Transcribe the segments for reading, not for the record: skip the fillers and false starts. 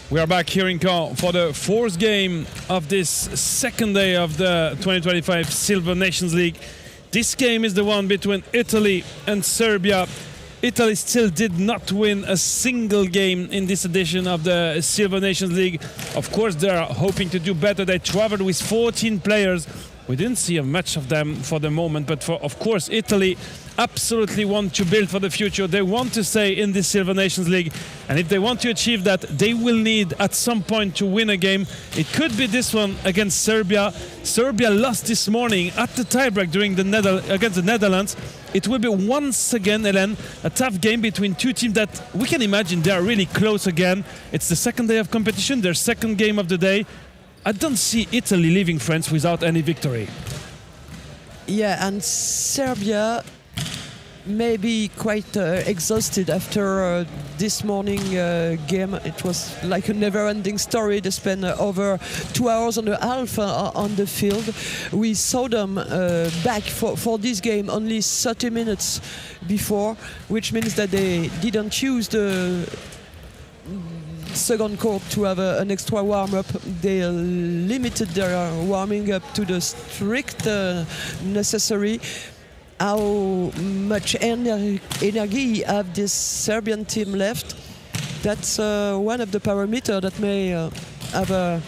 We are back here in Caen for the fourth game of this second day of the 2025 Silver Nations League. This game is the one between Italy and Serbia. Italy still did not win a single game in this edition of the Silver Nations League. Of course, they are hoping to do better. They traveled with 14 players. We didn't see a match of them for the moment, but of course, Italy absolutely want to build for the future. They want to stay in the Silver Nations League, and if they want to achieve that, they will need at some point to win a game. It could be this one against Serbia. Serbia lost this morning at the tiebreak during against the Netherlands. It will be once again, Hélène, a tough game between two teams that we can imagine they are really close again. It's the second day of competition, their second game of the day. I don't see Italy leaving France without any victory. Yeah, and Serbia may be quite exhausted after this morning game. It was like a never-ending story. They spent over 2 hours and a half on the field. We saw them back for this game only 30 minutes before, which means that they didn't use the second court to have an extra warm-up. They limited their warming up to the strict necessary. How much energy have this Serbian team left? That's one of the parameters that may have a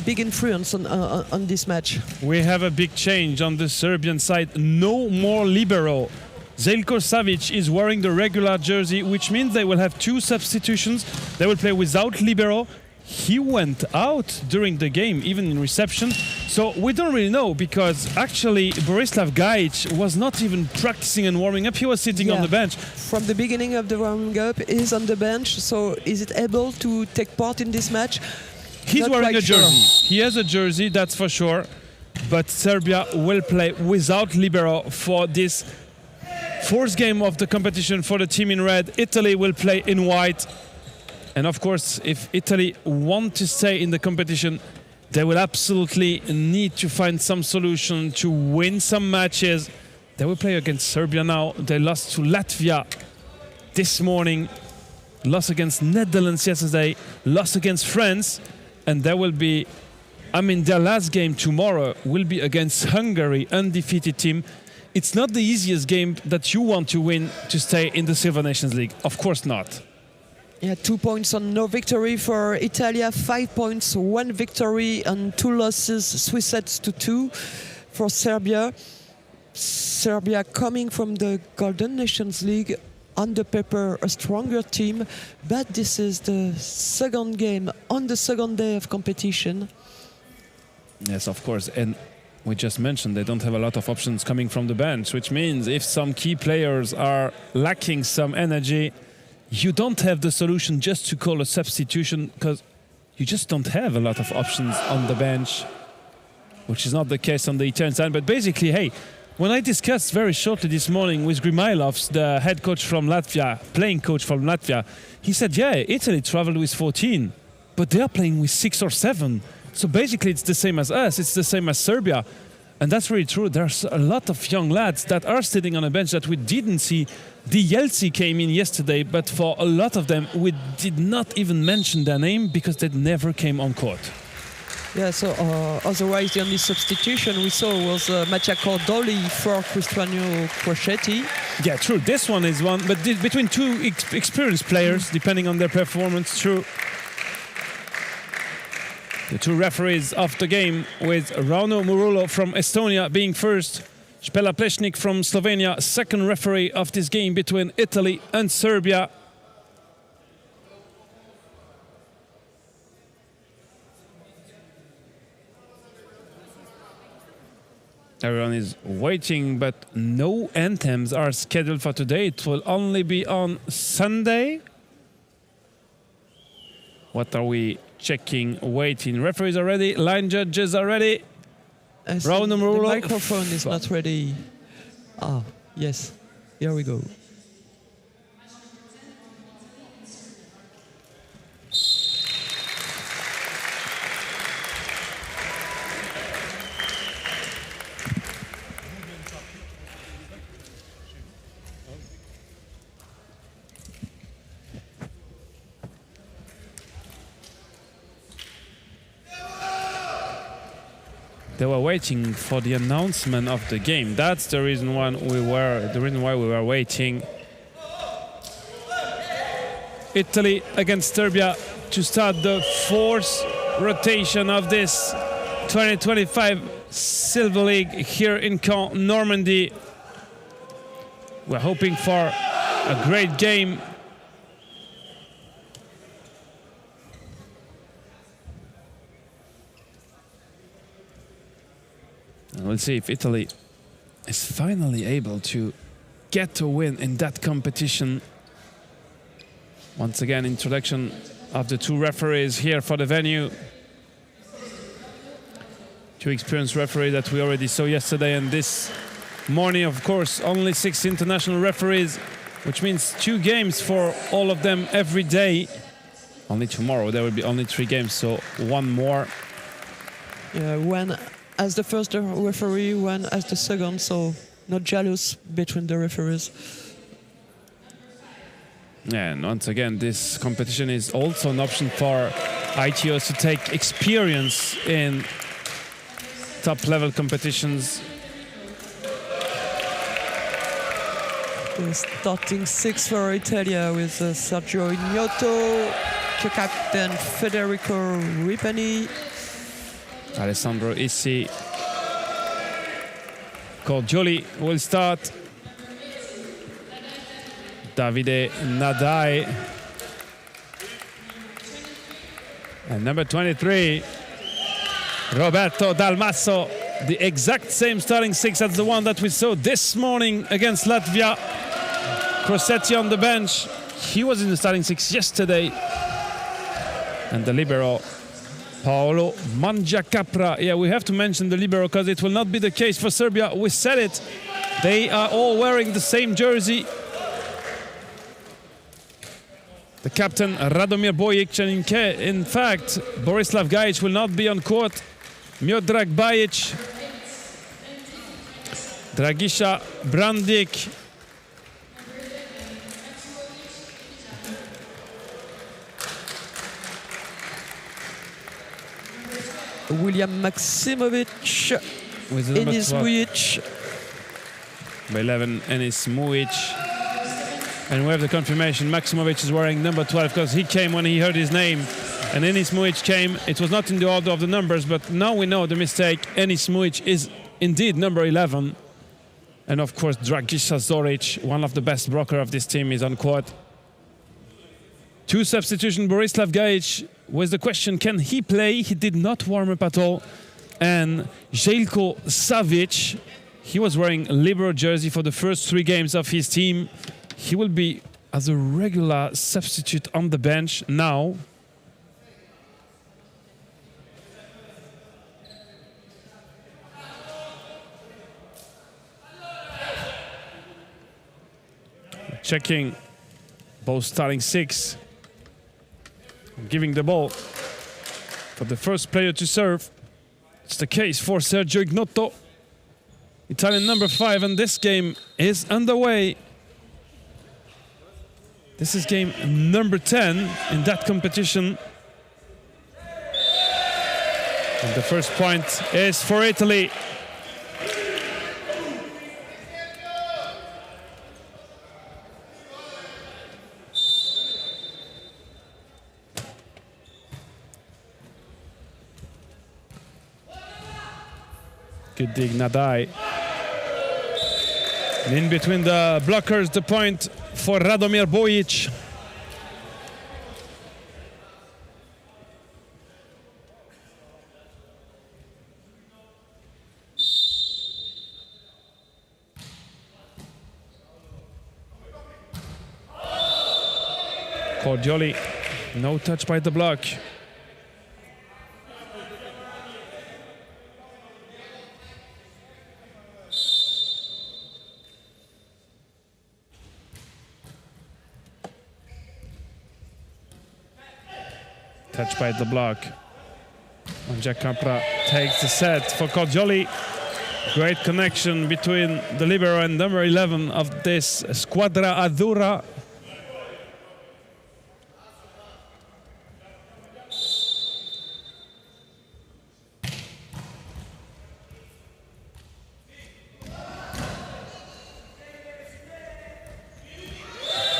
big influence on this match. We have a big change on the Serbian side. No more libero. Zeljko Savic is wearing the regular jersey, which means they will have two substitutions. They will play without libero. He went out during the game, even in reception. So we don't really know, because actually Borislav Gajic was not even practicing and warming up. He was sitting on the bench. From the beginning of the warming up, he's on the bench. So is it able to take part in this match? He's Not wearing a jersey. Sure. He has a jersey, that's for sure. But Serbia will play without libero for this fourth game of the competition for the team in red. Italy will play in white. And of course, if Italy want to stay in the competition, they will absolutely need to find some solution to win some matches. They will play against Serbia now. They lost to Latvia this morning, lost against Netherlands yesterday, lost against France, and there will be, their last game tomorrow will be against Hungary, undefeated team. It's not the easiest game that you want to win to stay in the Silver Nations League. Of course not. Yeah, 2 points on no victory for Italia, 5 points, 1 victory and 2 losses, 3 sets to 2 for Serbia. Serbia coming from the Golden Nations League, on the paper a stronger team, but this is the second game on the second day of competition. Yes, of course. And we just mentioned they don't have a lot of options coming from the bench, which means if some key players are lacking some energy, you don't have the solution just to call a substitution, because you just don't have a lot of options on the bench, which is not the case on the Italian side. But basically, hey, when I discussed very shortly this morning with Grimailovs, the head coach from Latvia, playing coach from Latvia, he said, yeah, Italy traveled with 14, but they are playing with 6 or 7. So basically, it's the same as us, it's the same as Serbia. And that's really true. There's a lot of young lads that are sitting on a bench that we didn't see. The Yeltsin came in yesterday, but for a lot of them, we did not even mention their name because they never came on court. Yeah, so otherwise the only substitution we saw was Mattia Cordoli for Cristiano Crocetti. Yeah, true. This one is one, but between two experienced players, depending on their performance, true. The two referees of the game, with Rauno Murulo from Estonia being first, Spela Plešnik from Slovenia, second referee of this game between Italy and Serbia. Everyone is waiting, but no anthems are scheduled for today. It will only be on Sunday. What are we checking? Waiting. Referees are ready. Line judges are ready. The microphone is not ready. Ah, yes. Here we go. They were waiting for the announcement of the game. That's the reason why we were waiting. Italy against Serbia to start the fourth rotation of this 2025 Silver League here in Caen, Normandy. We're hoping for a great game. And we'll see if Italy is finally able to get a win in that competition. Once again, introduction of the two referees here for the venue. Two experienced referees that we already saw yesterday, and this morning, of course, only 6 international referees, which means 2 games for all of them every day. Only tomorrow there will be only 3 games, so 1 more. Yeah, one as the first referee, one as the second, so not jealous between the referees. Yeah, and once again, this competition is also an option for ITOs to take experience in top-level competitions. The starting 6 for Italia with Sergio Ignoto, captain Federico Ripani, Alessandro Issi. Cordioli will start. Davide Nadai. And number 23, Roberto Dalmasso. The exact same starting 6 as the one that we saw this morning against Latvia. Crosetti on the bench. He was in the starting 6 yesterday. And the libero, Paolo Mangiacapra. Yeah, we have to mention the libero because it will not be the case for Serbia. We said it. They are all wearing the same jersey. The captain, Radomir Bojic, and in fact, Borislav Gajic will not be on court. Miodrag Bajic, Dragisha Brandik, William Maksimovic, Enis Mujic. By 11, Enis Mujic. And we have the confirmation, Maksimovic is wearing number 12 because he came when he heard his name. And Enis Mujic came. It was not in the order of the numbers, but now we know the mistake. Enis Mujic is indeed number 11. And of course, Dragisha Zoric, one of the best blocker of this team, is on court. 2 substitution, Borislav Gajic was the question, can he play? He did not warm up at all. And Željko Savic, he was wearing a libero jersey for the first 3 games of his team. He will be as a regular substitute on the bench now. Checking both starting 6. Giving the ball for the first player to serve. It's the case for Sergio Ignoto, Italian number 5, and this game is underway. This is game number 10 in that competition. And the first point is for Italy. Good dig, Nadai. And in between the blockers, the point for Radomir Bojic. Cordioli, no touch by the block. Touch by the block. Mangiacapra takes the set for Cordioli. Great connection between the libero and number 11 of this Squadra Azzurra.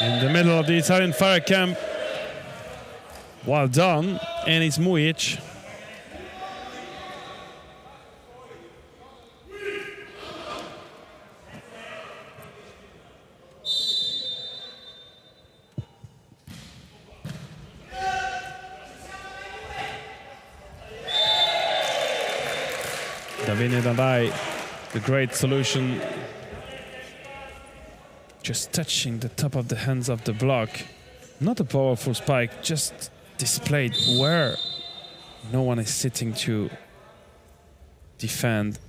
In the middle of the Italian fire camp. Well done, and it's Mujic. Davide Nadai, the great solution. Just touching the top of the hands of the block. Not a powerful spike, just displayed where no one is sitting to defend.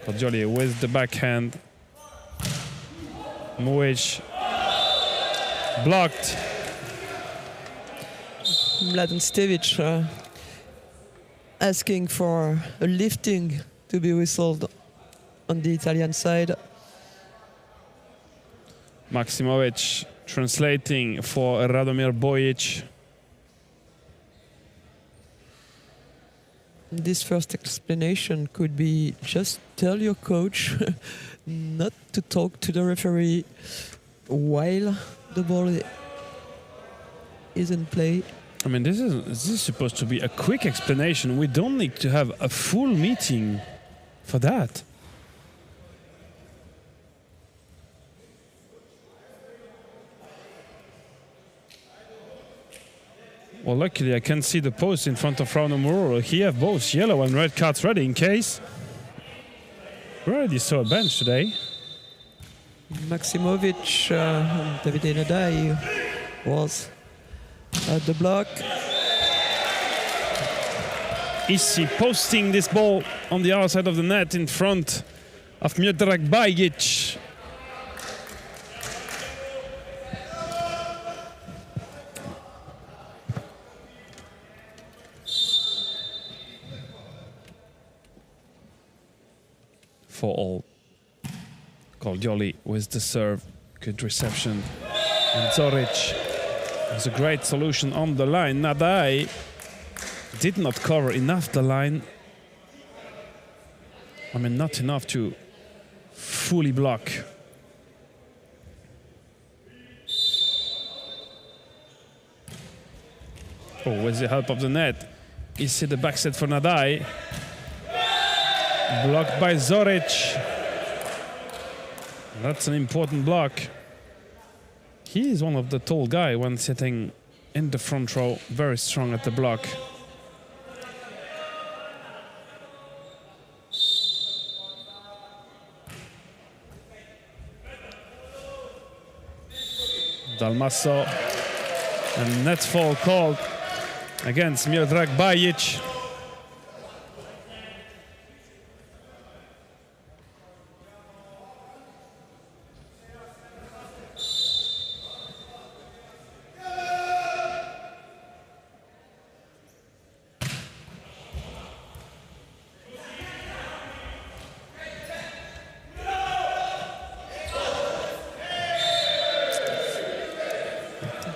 Cordioli with the backhand. Mujic blocked. Mladen Stevic asking for a lifting to be whistled on the Italian side. Maksimovic translating for Radomir Bojic. This first explanation could be just tell your coach not to talk to the referee while the ball is in play. I mean, this is supposed to be a quick explanation. We don't need to have a full meeting for that. Well, luckily I can see the post in front of Rauno Mururo. He have both yellow and red cards ready in case. We already saw a bench today. Maksimovic, Davide Nadai was at the block. Issi posting this ball on the other side of the net in front of Miodrag Bajic. For all. Cordioli with the serve. Good reception. And Zoric has a great solution on the line. Nadai did not cover enough the line. I mean, not enough to fully block. Oh, with the help of the net. Issi the back set for Nadai. Blocked by Zoric. That's an important block. He is one of the tall guys when sitting in the front row, very strong at the block. Dalmasso, and net fall called against Miodrag Bajic.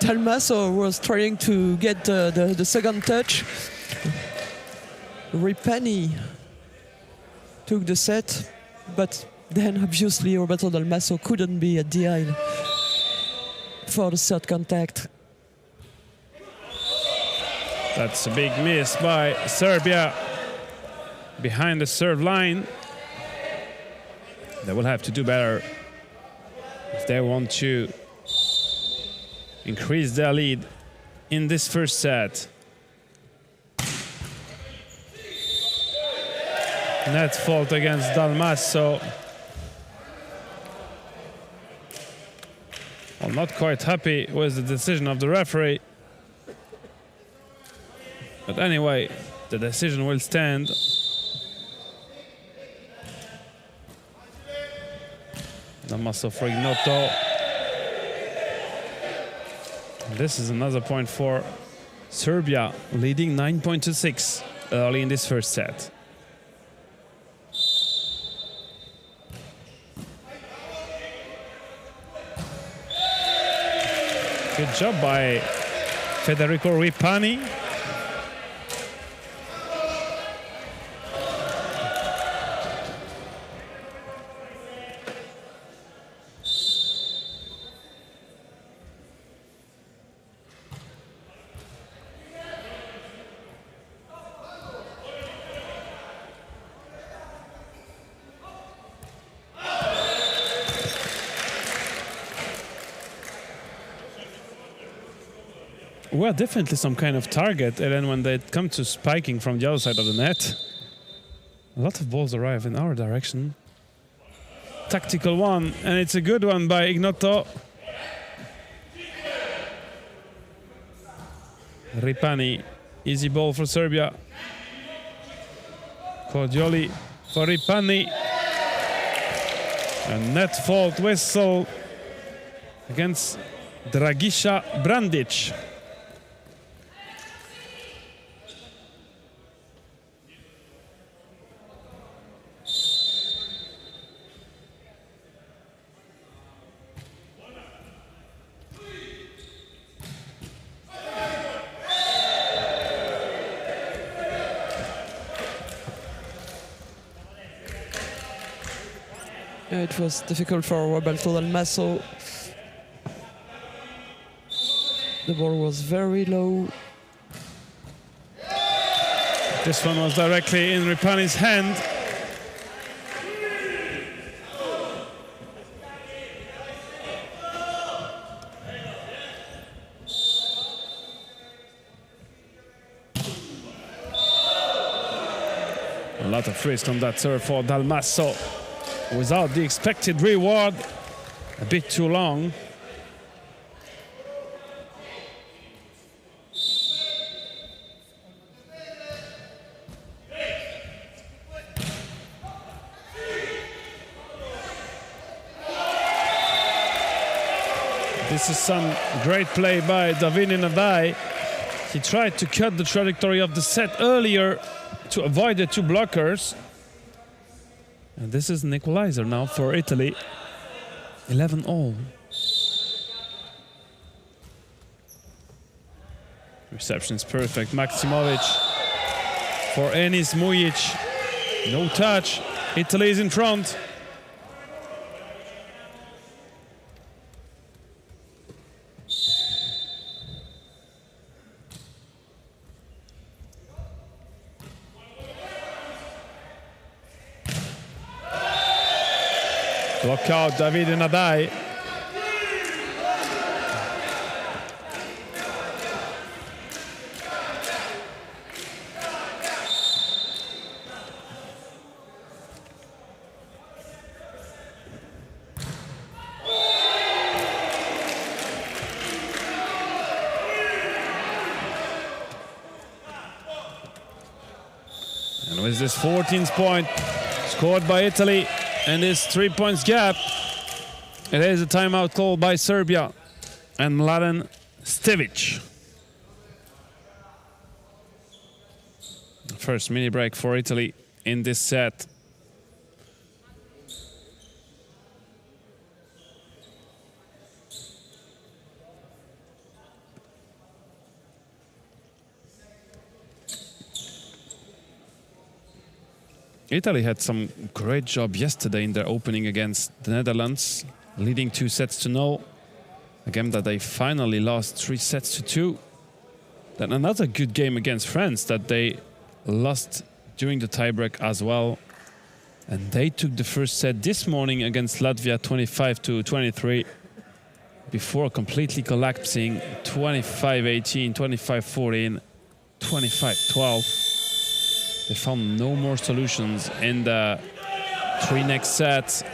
Dalmasso was trying to get the second touch. Ripani took the set, but then obviously Roberto Dalmasso couldn't be at the line for the third contact. That's a big miss by Serbia behind the serve line. They will have to do better if they want to increase their lead in this first set. Net fault against Dalmasso. Well, not quite happy with the decision of the referee. But anyway, the decision will stand. Dalmasso for Ignoto. This is another point for Serbia, leading 9-6 early in this first set. Good job by Federico Ripani. were definitely some kind of target, and then when they come to spiking from the other side of the net, a lot of balls arrive in our direction. Tactical one, and it's a good one by Ignoto. Ripani, easy ball for Serbia. Cordioli for Ripani. A net fault whistle against Dragisha Brandic. It was difficult for Roberto Dalmaso. The ball was very low. This one was directly in Ripani's hand. A lot of risk on that serve for Dalmaso. Without the expected reward, a bit too long. This is some great play by David Nadai. He tried to cut the trajectory of the set earlier to avoid the two blockers. And this is an equalizer now for Italy. 11-all. Reception is perfect. Maksimovic for Enis Mujic. No touch. Italy is in front. Block out David Nadai. And with this 14th point scored by Italy, and this 3 points gap, it is a timeout called by Serbia and Mladen Stevic. First mini break for Italy in this set. Italy had some great job yesterday in their opening against the Netherlands, leading 2-0. A game that they finally lost 3-2. Then another good game against France that they lost during the tiebreak as well. And they took the first set this morning against Latvia 25-23 before completely collapsing 25-18, 25-14, 25-12. They found no more solutions in the three next sets.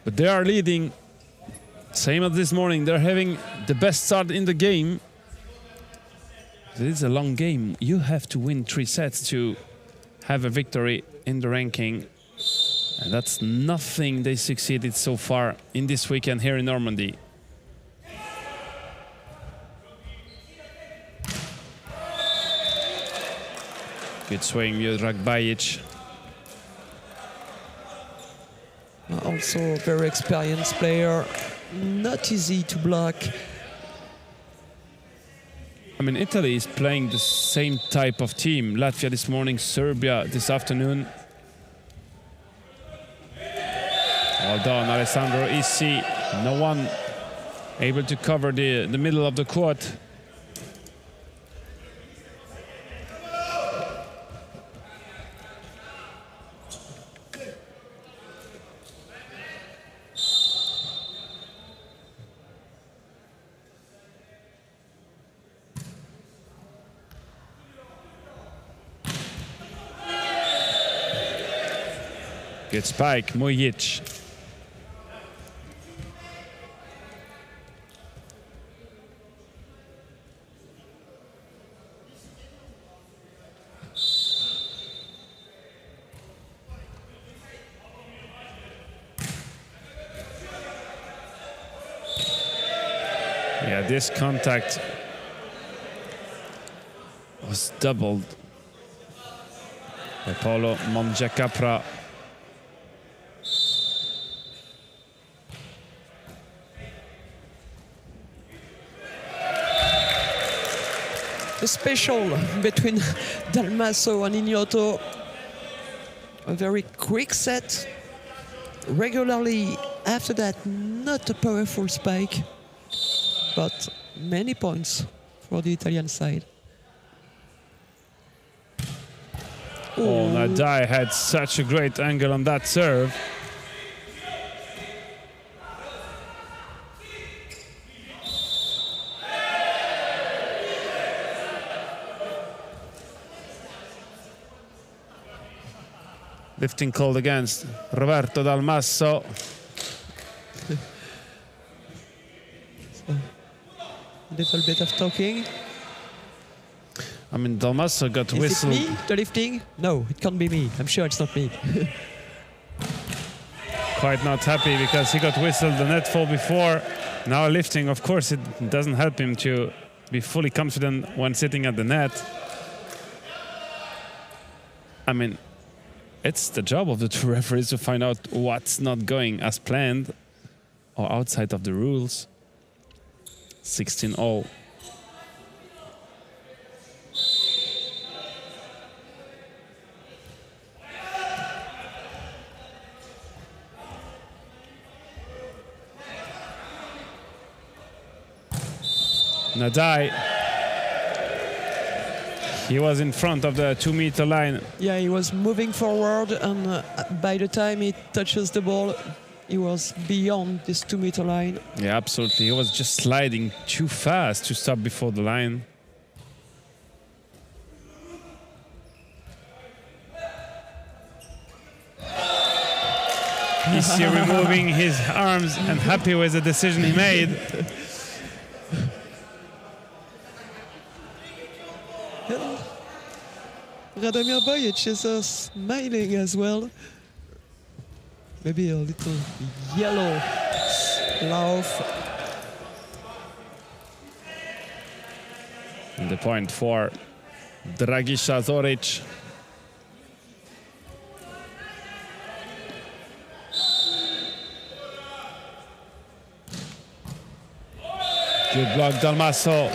But they are leading. Same as this morning. They're having the best start in the game. It is a long game. You have to win 3 sets to have a victory in the ranking. And that's nothing they succeeded so far in this weekend here in Normandy. Good swing, Miodrag Bajic. Also a very experienced player. Not easy to block. I mean, Italy is playing the same type of team. Latvia this morning, Serbia this afternoon. Well done, Alessandro Issi. No one able to cover the middle of the court. Good spike, Mujic. Yeah, this contact was doubled by Paulo Monjacapra. The special between Dalmaso and Ignoto. A very quick set. Regularly after that, not a powerful spike, but many points for the Italian side. Oh, Nadai had such a great angle on that serve. Lifting called against Roberto Dalmaso. Little bit of talking. I mean, Dalmaso got whistled. Is it me, the lifting? No, it can't be me. I'm sure it's not me. Quite not happy because he got whistled the net fall before. Now lifting, of course, it doesn't help him to be fully confident when sitting at the net. I mean, it's the job of the two referees to find out what's not going as planned or outside of the rules. 16-all. Nadai, he was in front of the 2-meter line. Yeah, he was moving forward, and by the time he touches the ball, he was beyond this 2-meter line. Yeah, absolutely. He was just sliding too fast to stop before the line. He's here removing his arms and happy with the decision he made. Radomir Bojic is smiling as well. Maybe a little yellow laugh. And the point for Dragiša Zoric. Good block, Dalmaso.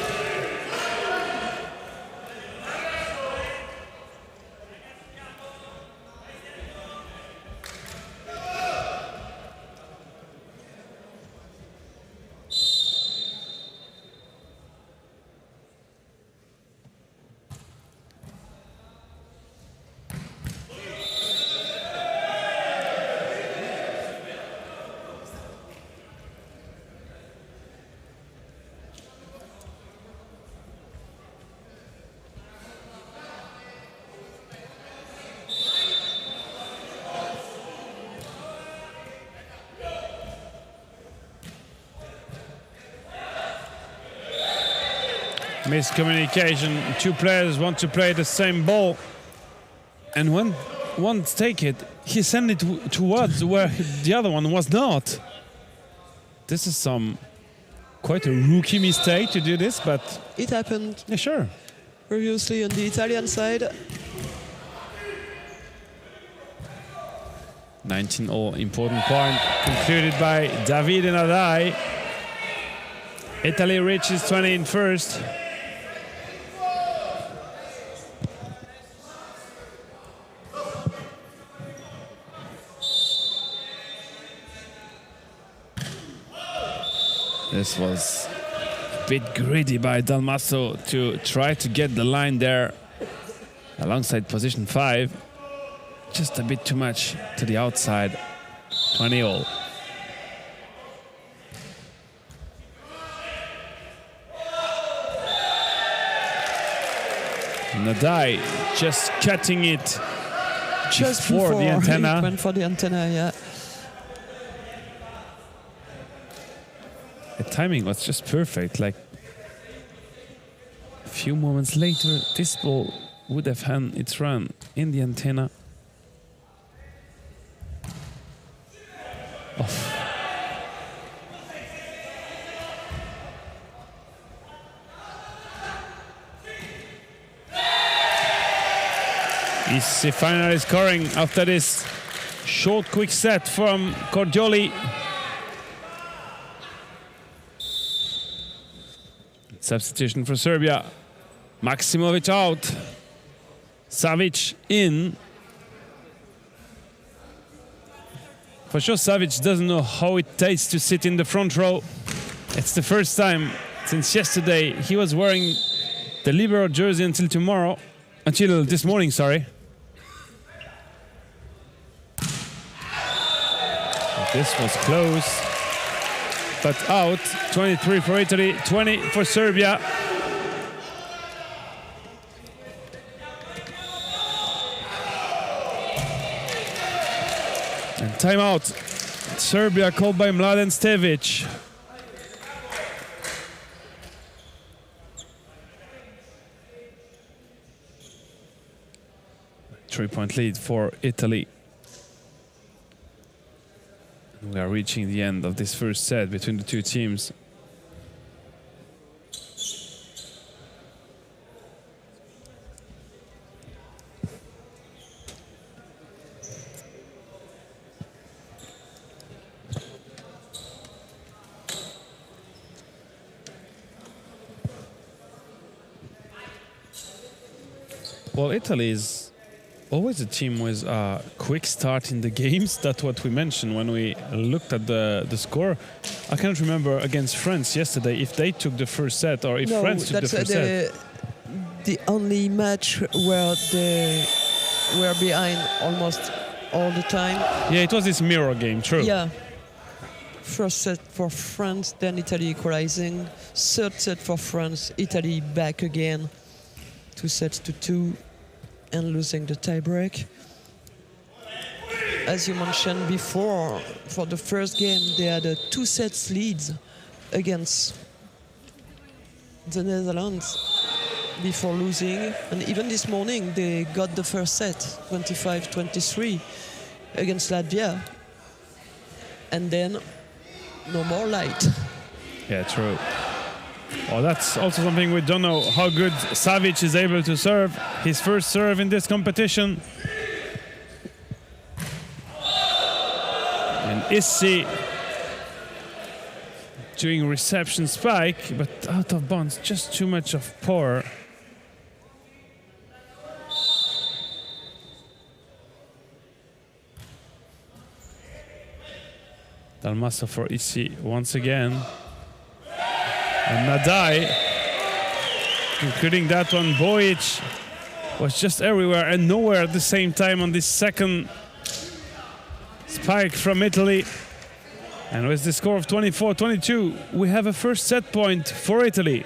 Miscommunication. Two players want to play the same ball, and when one take it, he sent it towards where the other one was not. This is quite a rookie mistake to do this, but it happened. Yeah, sure. Previously on the Italian side. 19-all, important point concluded by Davide Nadai. Italy reaches 20 in first. This was a bit greedy by Dalmaso to try to get the line there alongside position 5. Just a bit too much to the outside. 20-all. Nadai just cutting it just before the antenna. It went for the antenna, yeah. The timing was just perfect. Like a few moments later, this ball would have had its run in the antenna. Oh. Is finally scoring after this short, quick set from Cordioli. Substitution for Serbia. Maksimovic out. Savic in. For sure, Savic doesn't know how it tastes to sit in the front row. It's the first time since yesterday he was wearing the libero jersey until this morning, sorry. This was close, but out. 23 for Italy, 20 for Serbia. And timeout. Serbia called by Mladen Stevic. Three-point lead for Italy. We are reaching the end of this first set between the two teams. Well, Italy is always a team with a quick start in the games. That's what we mentioned when we looked at the score. I can't remember against France yesterday if they took the first set or if France took the first set. The only match where they were behind almost all the time. Yeah, it was this mirror game, true. Yeah. First set for France, then Italy equalizing. Third set for France, Italy back again. 2-2. And losing the tiebreak. As you mentioned before, for the first game, they had a 2 sets leads against the Netherlands before losing. And even this morning, they got the first set, 25-23, against Latvia. And then, no more light. Yeah, true. Well, that's also something we don't know, how good Savic is able to serve. His first serve in this competition. And Issi doing reception spike, but out of bounds, just too much of power. Dalmassa for Issi once again. And Nadai, including that one, Bojic was just everywhere and nowhere at the same time on this second spike from Italy. And with the score of 24-22, we have a first set point for Italy.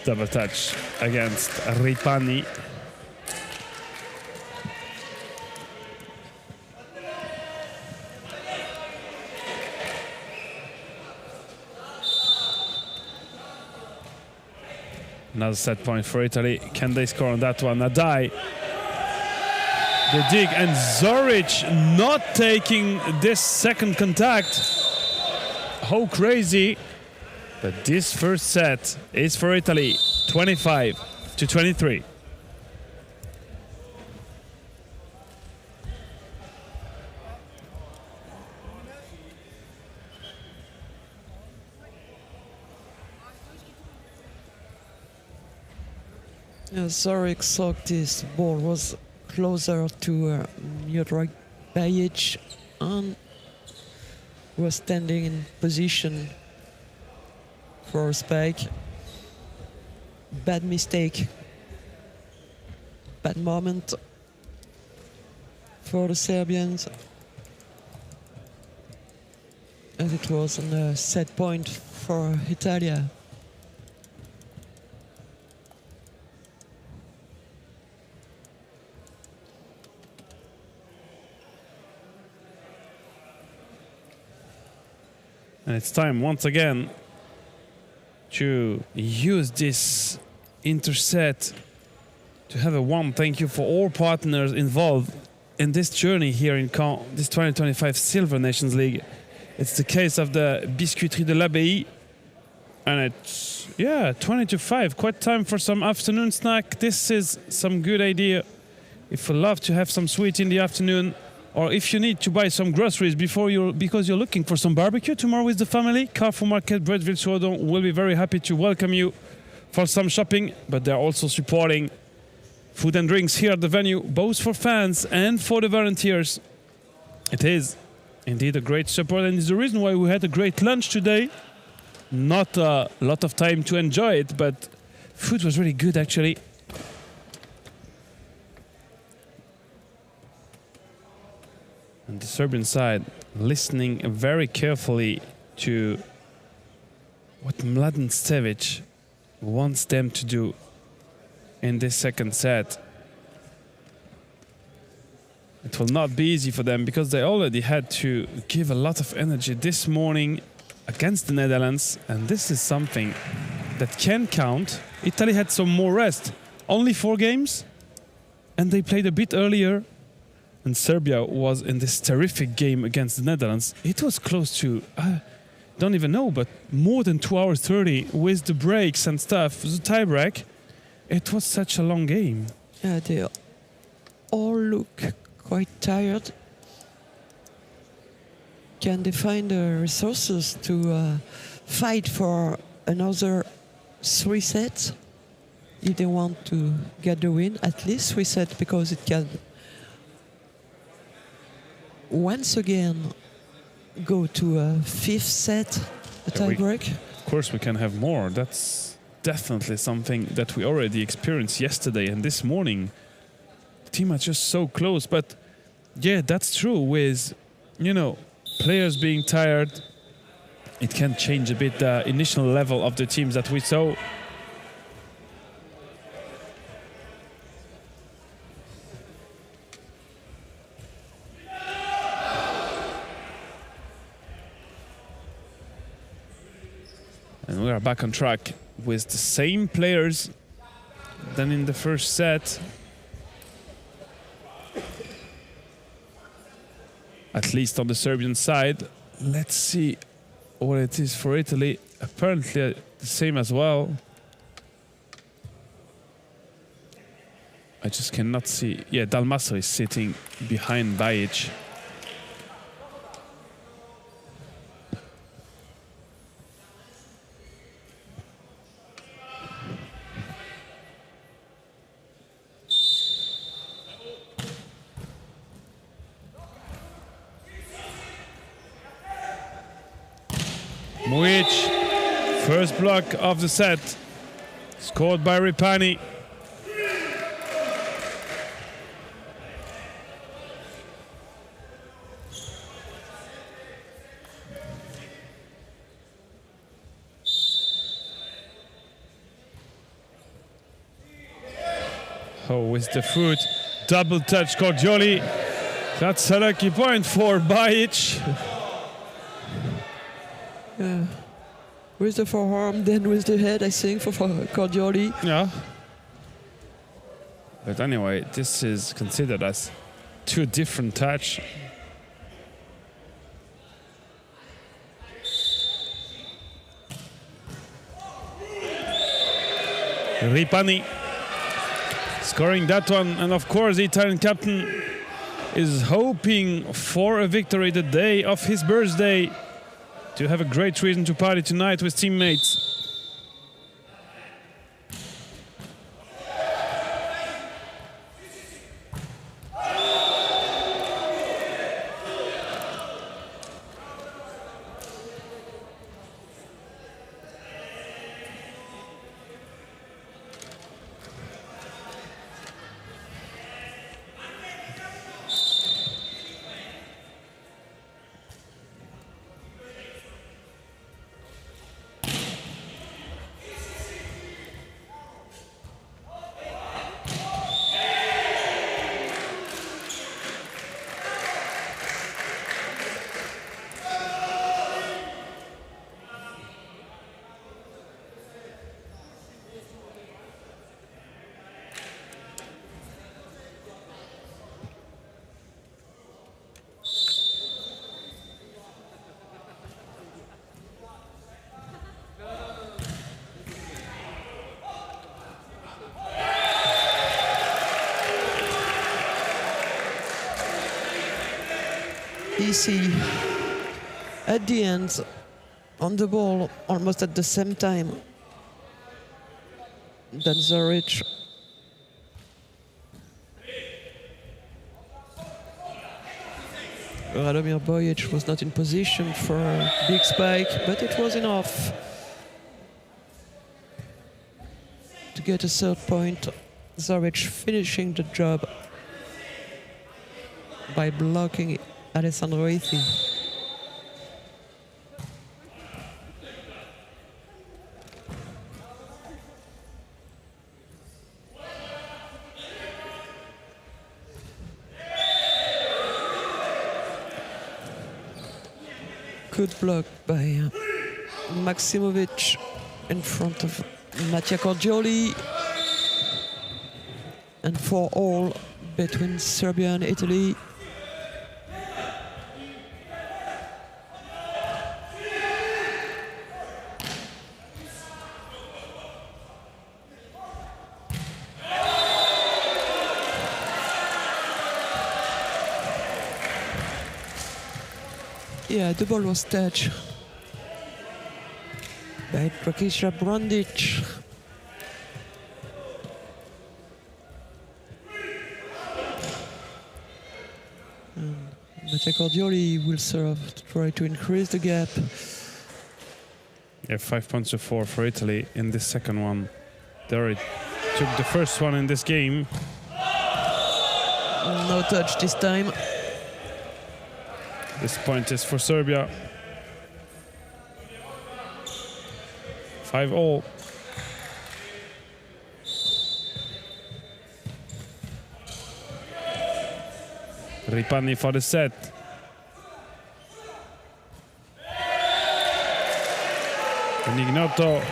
Double touch against Ripani. Another set point for Italy. Can they score on that one? Nadai. The dig, and Zoric not taking this second contact. How crazy. But this first set is for Italy, 25-23. Zoric thought this ball was closer to Miodrag Bajic and was standing in position for a spike. Bad mistake. Bad moment for the Serbians. And it was on a set point for Italia. And it's time once again to use this interset to have a warm thank you for all partners involved in this journey here in Caen, this 2025 Silver Nations League. It's the case of the Biscuiterie de l'Abbaye, and it's 20 to 5. Quite time for some afternoon snack. This is some good idea if you love to have some sweet in the afternoon, or if you need to buy some groceries because you're looking for some barbecue tomorrow with the family. Carrefour Market Bretteville-sur-Odon will be very happy to welcome you for some shopping, but they're also supporting food and drinks here at the venue, both for fans and for the volunteers. It is indeed a great support, and it's the reason why we had a great lunch today. Not a lot of time to enjoy it, but food was really good actually. And the Serbian side listening very carefully to what Mladen Stevic wants them to do in this second set. It will not be easy for them because they already had to give a lot of energy this morning against the Netherlands, and this is something that can count. Italy had some more rest, only 4 games, and they played a bit earlier. And Serbia was in this terrific game against the Netherlands. It was close to, I don't even know, but more than 2 hours 30 with the breaks and stuff, the tie break. It was such a long game. Yeah, they all look quite tired. Can they find the resources to fight for another 3 sets? If they want to get the win, at least 3 sets, because it can once again go to a 5th set, a tie-break. Of course we can have more. That's definitely something that we already experienced yesterday and this morning. The team are just so close, but yeah, that's true with, players being tired. It can change a bit the initial level of the teams that we saw. And we are back on track with the same players than in the first set. At least on the Serbian side. Let's see what it is for Italy. Apparently the same as well. I just cannot see. Yeah, Dalmaso is sitting behind Bajic. Mujic, first block of the set, scored by Ripani. Oh, with the foot, double touch Cordioli. That's a lucky point for Bajic. With the forearm, then with the head, I think, for Cordioli. Yeah. But anyway, this is considered as 2 different touch. Ripani scoring that one, and of course the Italian captain is hoping for a victory the day of his birthday, to have a great reason to party tonight with teammates. easy at the end on the ball almost at the same time. Then Zurich. Radomir Bojic was not in position for a big spike, but it was enough to get a third point. Zurich finishing the job by blocking Alessandro Ithi. Good block by Maximovic in front of Mattia Cordioli. And 4-all between Serbia and Italy. Yeah, the ball was touched by Prakisha Brandic. Mattia Cordioli will serve to try to increase the gap. Yeah, 5 points to 4 for Italy in this second one. They already took the first one in this game. No touch this time. This point is for Serbia. 5-all. Ripani for the set. And Ignoto.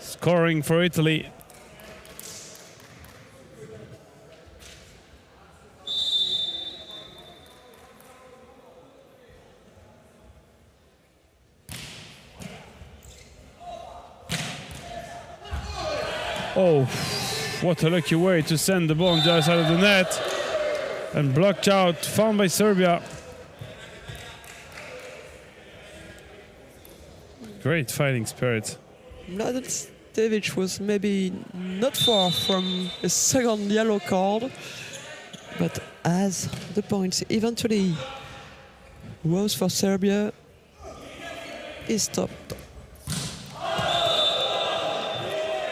Scoring for Italy. Oh, what a lucky way to send the ball on the other side of the net. And blocked out, found by Serbia. Great fighting spirit. Mladen Stevic was maybe not far from a second yellow card, but as the points eventually rose for Serbia, he stopped.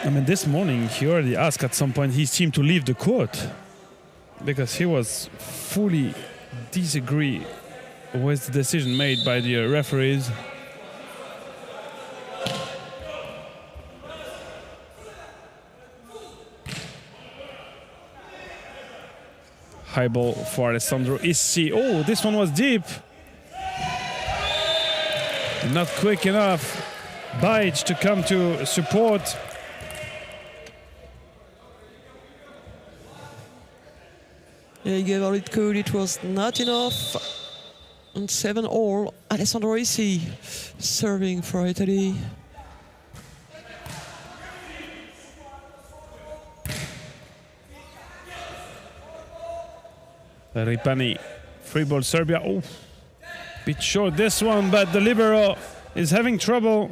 I mean, this morning he already asked at some point his team to leave the court because he was fully disagree with the decision made by the referees. High ball for Alessandro Issi. Oh, this one was deep. Not quick enough. Bajic to come to support. Yeah, he gave all it could. It was not enough. And 7-all. Alessandro Issi serving for Italy. Ripani, free ball Serbia. Oh, bit short this one, but the libero is having trouble.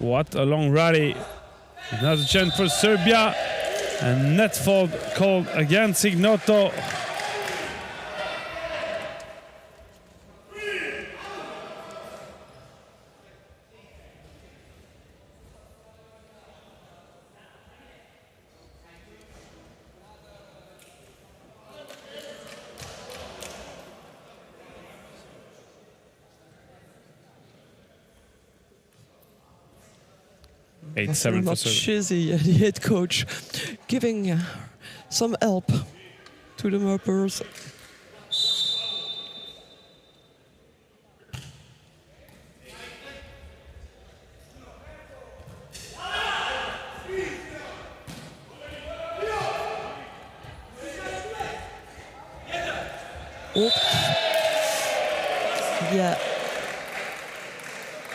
What a long rally. Another chance for Serbia. And net fault called against Ignoto. Seven for Chizzy, the head coach, giving some help to the Murpers. Yeah.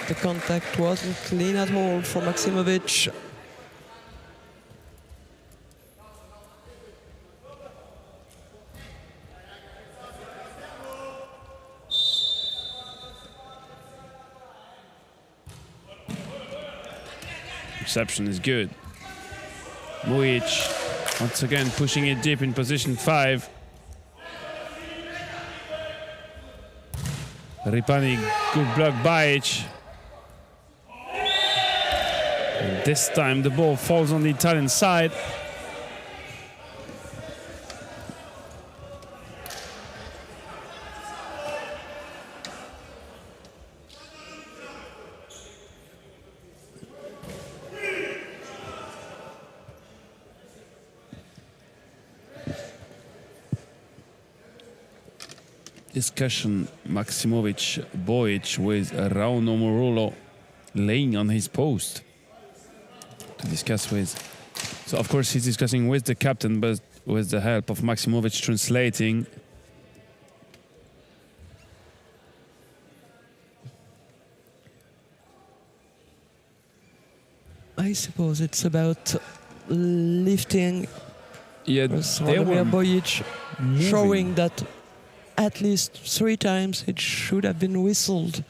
The contact wasn't clean at all for Maximovic. Reception is good. Mujic once again pushing it deep in position 5. Ripani, good block Bajic. And this time the ball falls on the Italian side. Discussion Maksimovic Bojic with Rauno Morulo laying on his post to discuss with. So of course he's discussing with the captain, but with the help of Maksimovic translating. I suppose it's about lifting. Yeah, they were Bojic moving. showing that at least 3 times it should have been whistled.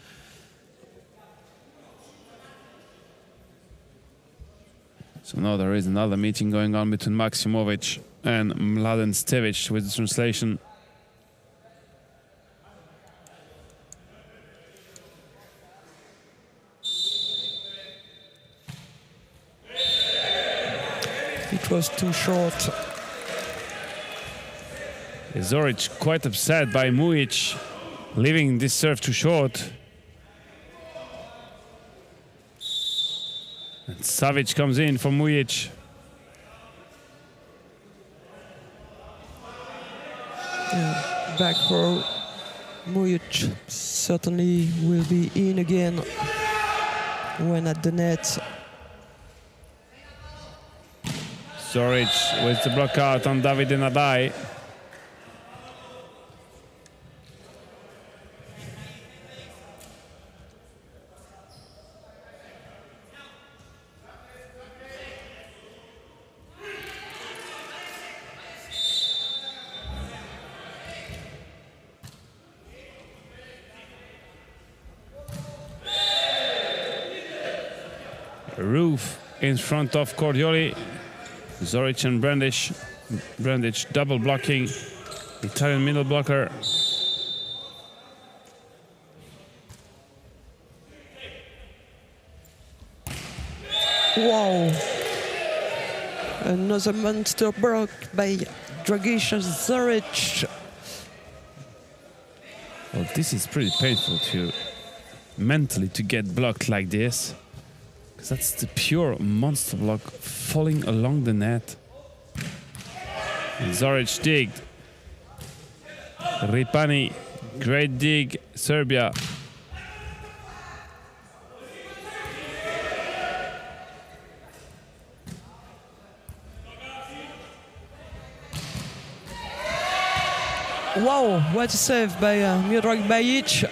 So now there is another meeting going on between Maksimovic and Mladen Stevic with the translation. It was too short. Zoric quite upset by Mujic leaving this serve too short. And Savic comes in for Mujic. Yeah, back row. Mujic certainly will be in again when at the net. Zoric with the block out on Davide Nadai. Roof in front of Cordioli. Zoric and Brandic double blocking. Italian middle blocker. Wow! Another monster block by Dragiša Zoric. Well, this is pretty painful to mentally to get blocked like this. That's the pure monster block falling along the net. And Zoric digged. Ripani, great dig, Serbia. Wow, what a save by Miodrag Bajic.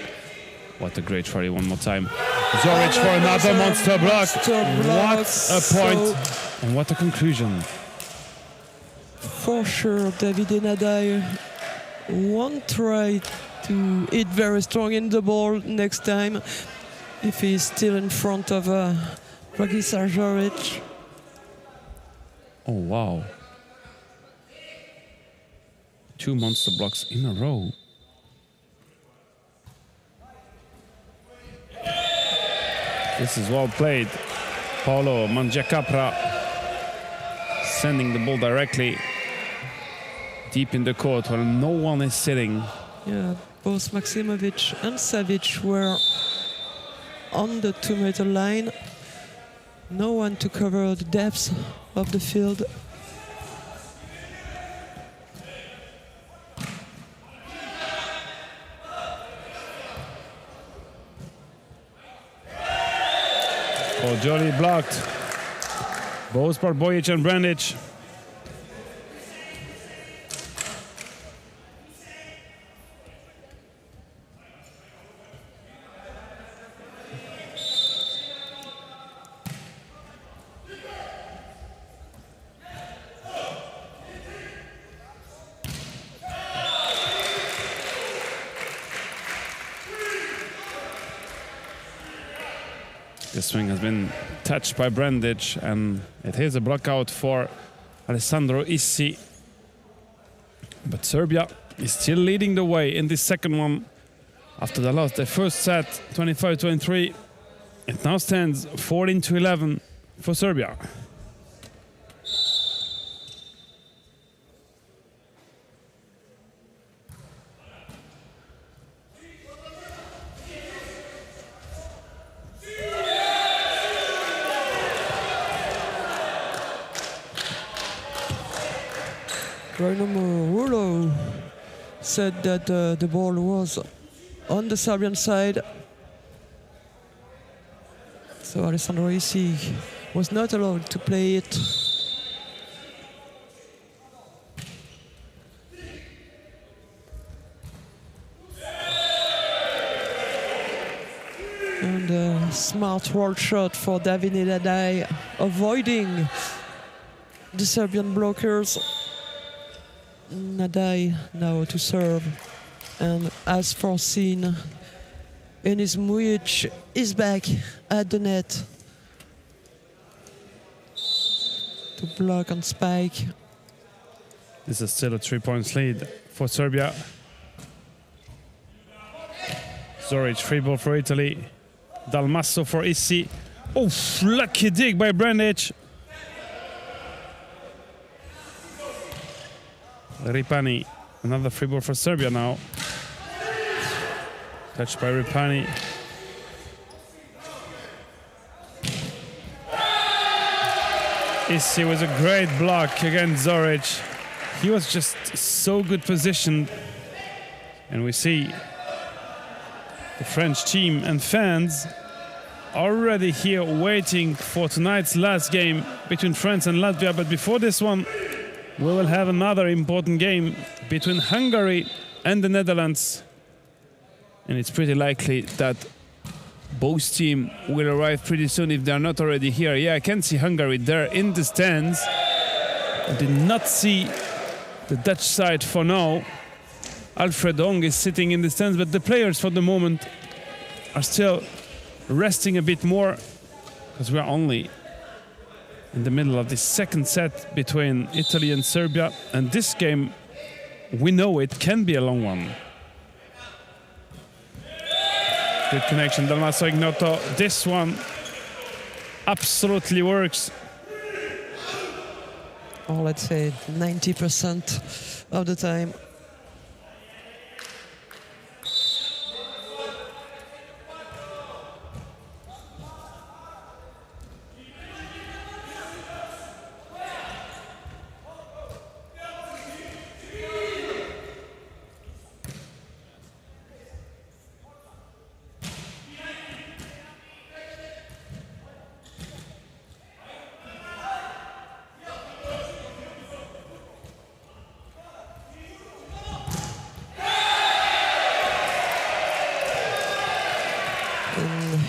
What a great try one more time. Zoric for another monster block. What a point and what a conclusion. For sure, Davide Nadai won't try to hit very strong in the ball next time if he's still in front of Dragiša Zoric. Oh, wow. 2 monster blocks in a row. This is well played. Paolo Mangiacapra sending the ball directly deep in the court where no one is sitting. Yeah, both Maksimovic and Savic were on the 2-meter line. No one to cover the depth of the field. Cordioli blocked. Both by Bojic and Brandic. The swing has been touched by Brandic, and it is a blockout for Alessandro Issi. But Serbia is still leading the way in this second one. After they lost their first set, 25-23, it now stands 14-11 for Serbia. Rulo said that the ball was on the Serbian side. So Alessandro Issi was not allowed to play it. And a smart wall shot for David Nadai, avoiding the Serbian blockers. Nadai now to serve, and as foreseen, Enis Mujic is back at the net to block and spike. This is still a 3-point lead for Serbia. Zoric, free ball for Italy. Dalmasso for Issi. Oh, lucky dig by Brandic. Ripani, another free ball for Serbia now. Touched by Ripani. Issi was a great block against Zoric. He was just so good positioned. And we see the French team and fans already here waiting for tonight's last game between France and Latvia. But before this one, we will have another important game between Hungary and the Netherlands. And it's pretty likely that both teams will arrive pretty soon if they're not already here. Yeah, I can see Hungary there in the stands. I did not see the Dutch side for now. Alfred Ong is sitting in the stands, but the players for the moment are still resting a bit more because we are only in the middle of the second set between Italy and Serbia. And this game, we know it can be a long one. Good connection, Dalmasso Ignoto. This one absolutely works. Or let's say 90% of the time.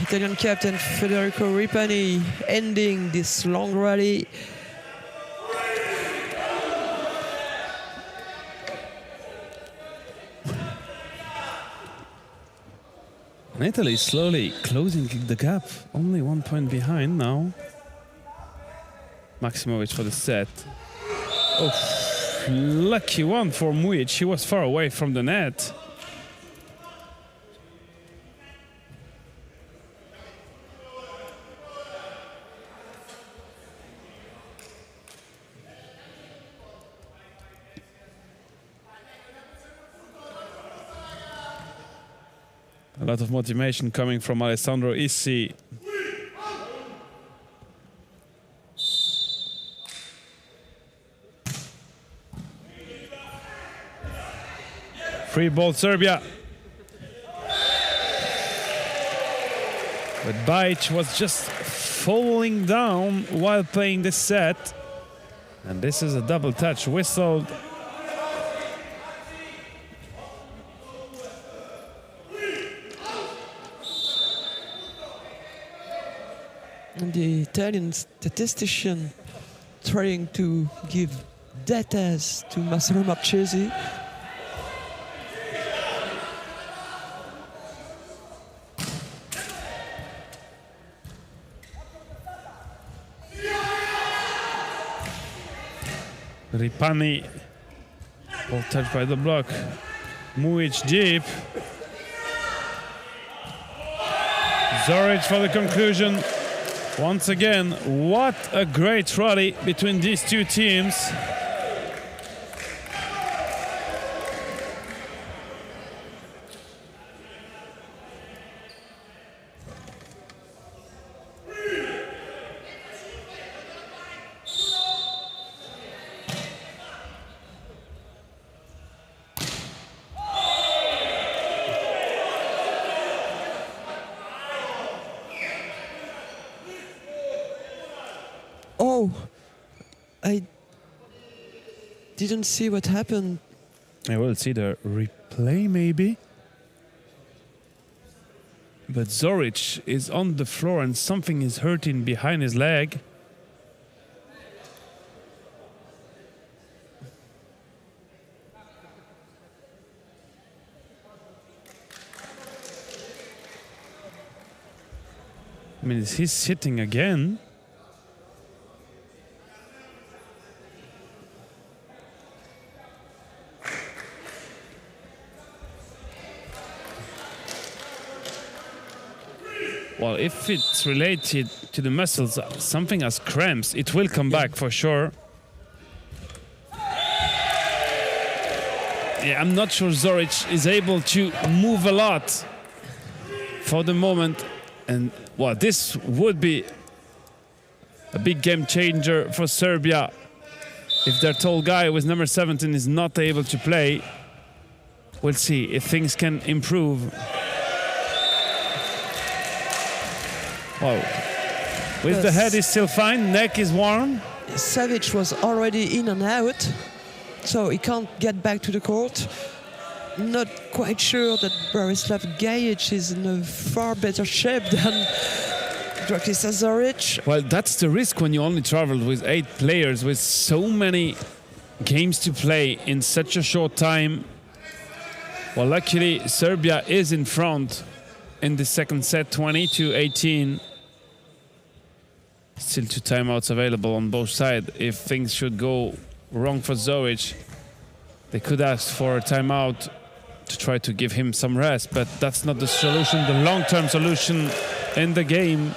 Italian captain Federico Ripani ending this long rally. And Italy is slowly closing the gap, only 1 point behind now. Maximovic for the set. Oh, lucky one for Mujic. He was far away from the net. A lot of motivation coming from Alessandro Issi. Free ball Serbia. But Bajic was just falling down while playing this set. And this is a double touch whistled. And the Italian statistician trying to give data to Massimo Marchesi. Ripani. Ball touched by the block. Mujic deep. Zoric for the conclusion. Once again, what a great rally between these two teams. Oh, I didn't see what happened. I will see the replay maybe. But Zoric is on the floor and something is hurting behind his leg. I mean, he's sitting again. Well, if it's related to the muscles, something as cramps, it will come back for sure. Yeah, I'm not sure Zoric is able to move a lot for the moment. And, well, this would be a big game changer for Serbia if their tall guy with number 17 is not able to play. We'll see if things can improve. Wow. With the head is still fine, neck is warm. Savic was already in and out, so he can't get back to the court. Not quite sure that Borislav Gajic is in a far better shape than Dragiša Zoric. Well, that's the risk when you only traveled with 8 players with so many games to play in such a short time. Well, luckily, Serbia is in front in the second set, 20-18. Still 2 timeouts available on both sides. If things should go wrong for Zoric, they could ask for a timeout to try to give him some rest, but that's not the solution, the long-term solution in the game.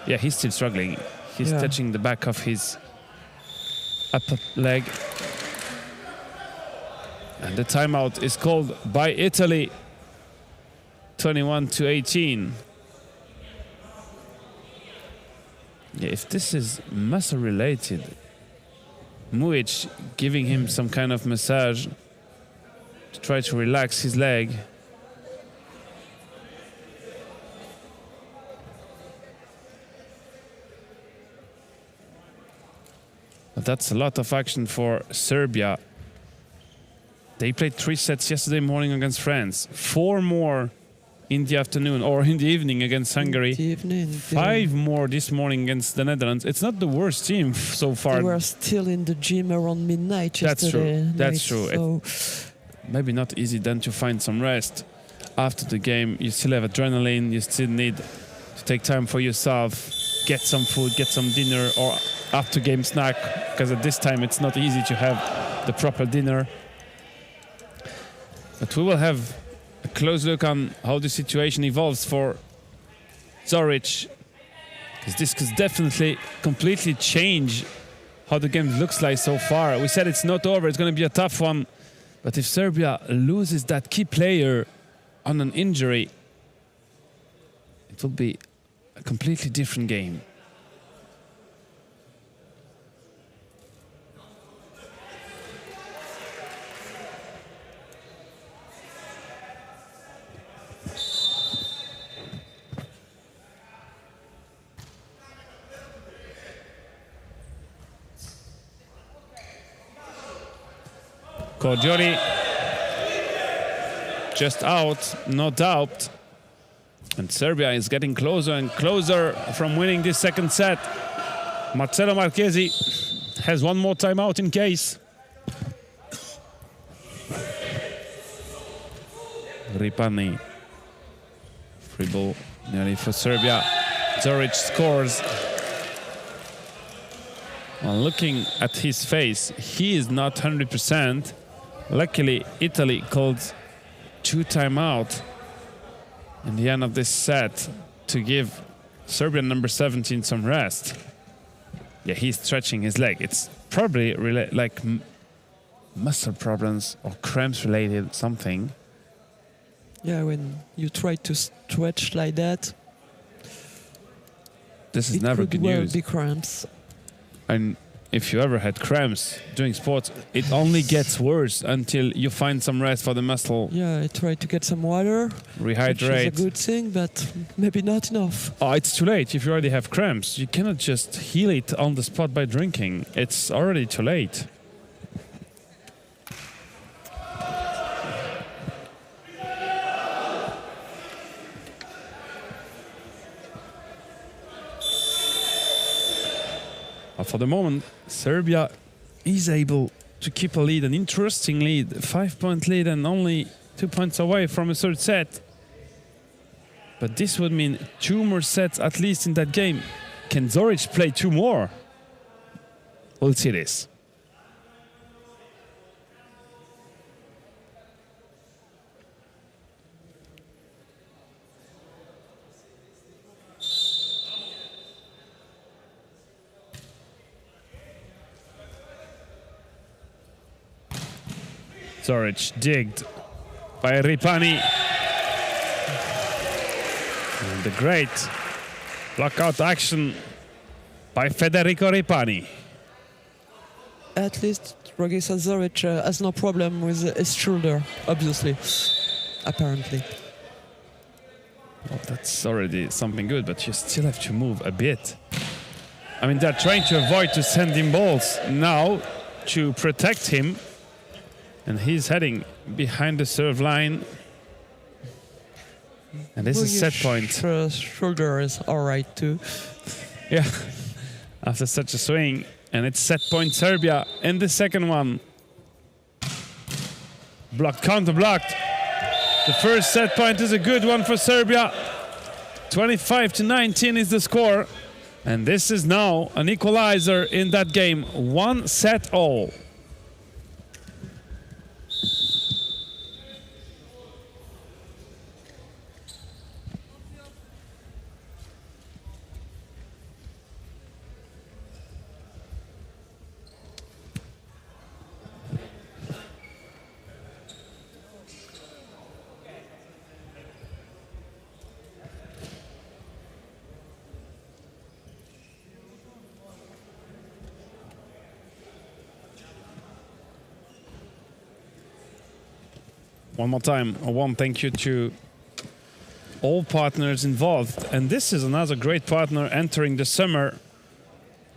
Yeah, he's still struggling. He's touching the back of his upper leg. And the timeout is called by Italy, 21-18. Yeah, if this is muscle related, Mujic giving him some kind of massage to try to relax his leg. But that's a lot of action for Serbia. They played 3 sets yesterday morning against France, 4 more in the afternoon or in the evening against Hungary. 5 more this morning against the Netherlands. It's not the worst team so far. They were still in the gym around midnight yesterday. That's true. So maybe not easy then to find some rest after the game. You still have adrenaline. You still need to take time for yourself, get some food, get some dinner or after game snack, because at this time it's not easy to have the proper dinner. But we will have a close look on how the situation evolves for Zoric, because this could definitely completely change how the game looks like so far. We said it's not over, it's going to be a tough one, but if Serbia loses that key player on an injury, it will be a completely different game. Cordioli just out, no doubt. And Serbia is getting closer and closer from winning this second set. Marcelo Marchesi has 1 more timeout in case. Ripani. Free ball nearly for Serbia. Zoric scores. Well, looking at his face, he is not 100%. Luckily, Italy called 2 timeout in the end of this set to give Serbian number 17 some rest. Yeah, he's stretching his leg. It's probably like muscle problems or cramps related something. Yeah, when you try to stretch like that, this is never good news. Be cramps. And if you ever had cramps doing sports, it only gets worse until you find some rest for the muscle. Yeah, I try to get some water. Rehydrate. Which is a good thing, but maybe not enough. Oh, it's too late. If you already have cramps, you cannot just heal it on the spot by drinking. It's already too late. But for the moment, Serbia is able to keep a lead, an interesting lead, 5-point lead and only 2 points away from a third set. But this would mean 2 more sets at least in that game. Can Zoric play 2 more? We'll see this. Zoric digged by Ripani. And the great blockout action by Federico Ripani. At least Dragiša Zoric has no problem with his shoulder, obviously, apparently. Well, that's already something good, but you still have to move a bit. I mean, they're trying to avoid to send him balls now to protect him. And he's heading behind the serve line. And this is set point. Shoulder is all right too. Yeah, after such a swing. And it's set point Serbia in the second one. Blocked, counter blocked. The first set point is a good one for Serbia. 25-19 is the score. And this is now an equalizer in that game. 1 set all. One more time, a warm thank you to all partners involved. And this is another great partner entering the summer.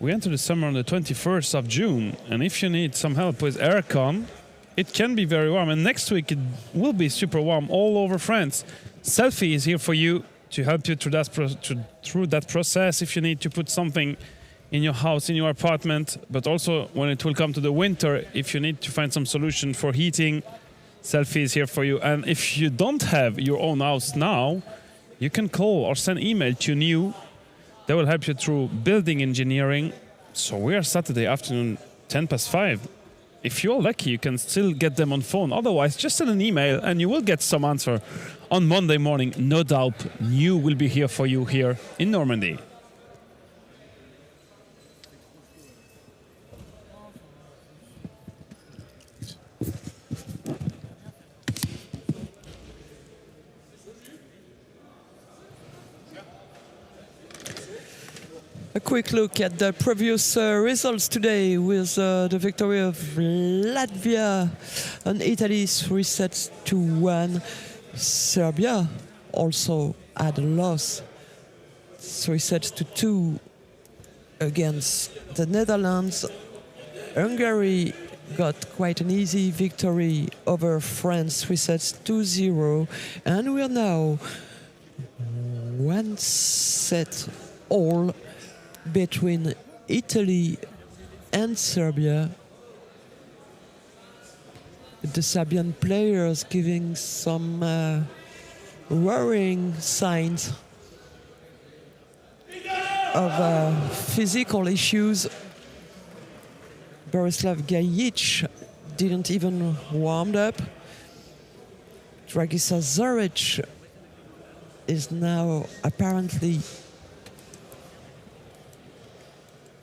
We enter the summer on the 21st of June. And if you need some help with aircon, it can be very warm. And next week it will be super warm all over France. Selfie is here for you to help you through that process if you need to put something in your house, in your apartment. But also when it will come to the winter, if you need to find some solution for heating, Selfie is here for you. And if you don't have your own house now, you can call or send email to New. They will help you through building engineering. So we are Saturday afternoon, 5:10. If you're lucky, you can still get them on phone. Otherwise, just send an email and you will get some answer on Monday morning. No doubt, New will be here for you here in Normandy. A quick look at the previous results today with the victory of Latvia and Italy 3-1. Serbia also had a loss 3-2 against the Netherlands. Hungary got quite an easy victory over France 3-2-0, and we are now 1 set all between Italy and Serbia. The Serbian players giving some worrying signs of physical issues. Borislav Gajic didn't even warm up. Dragiša Zoric is now apparently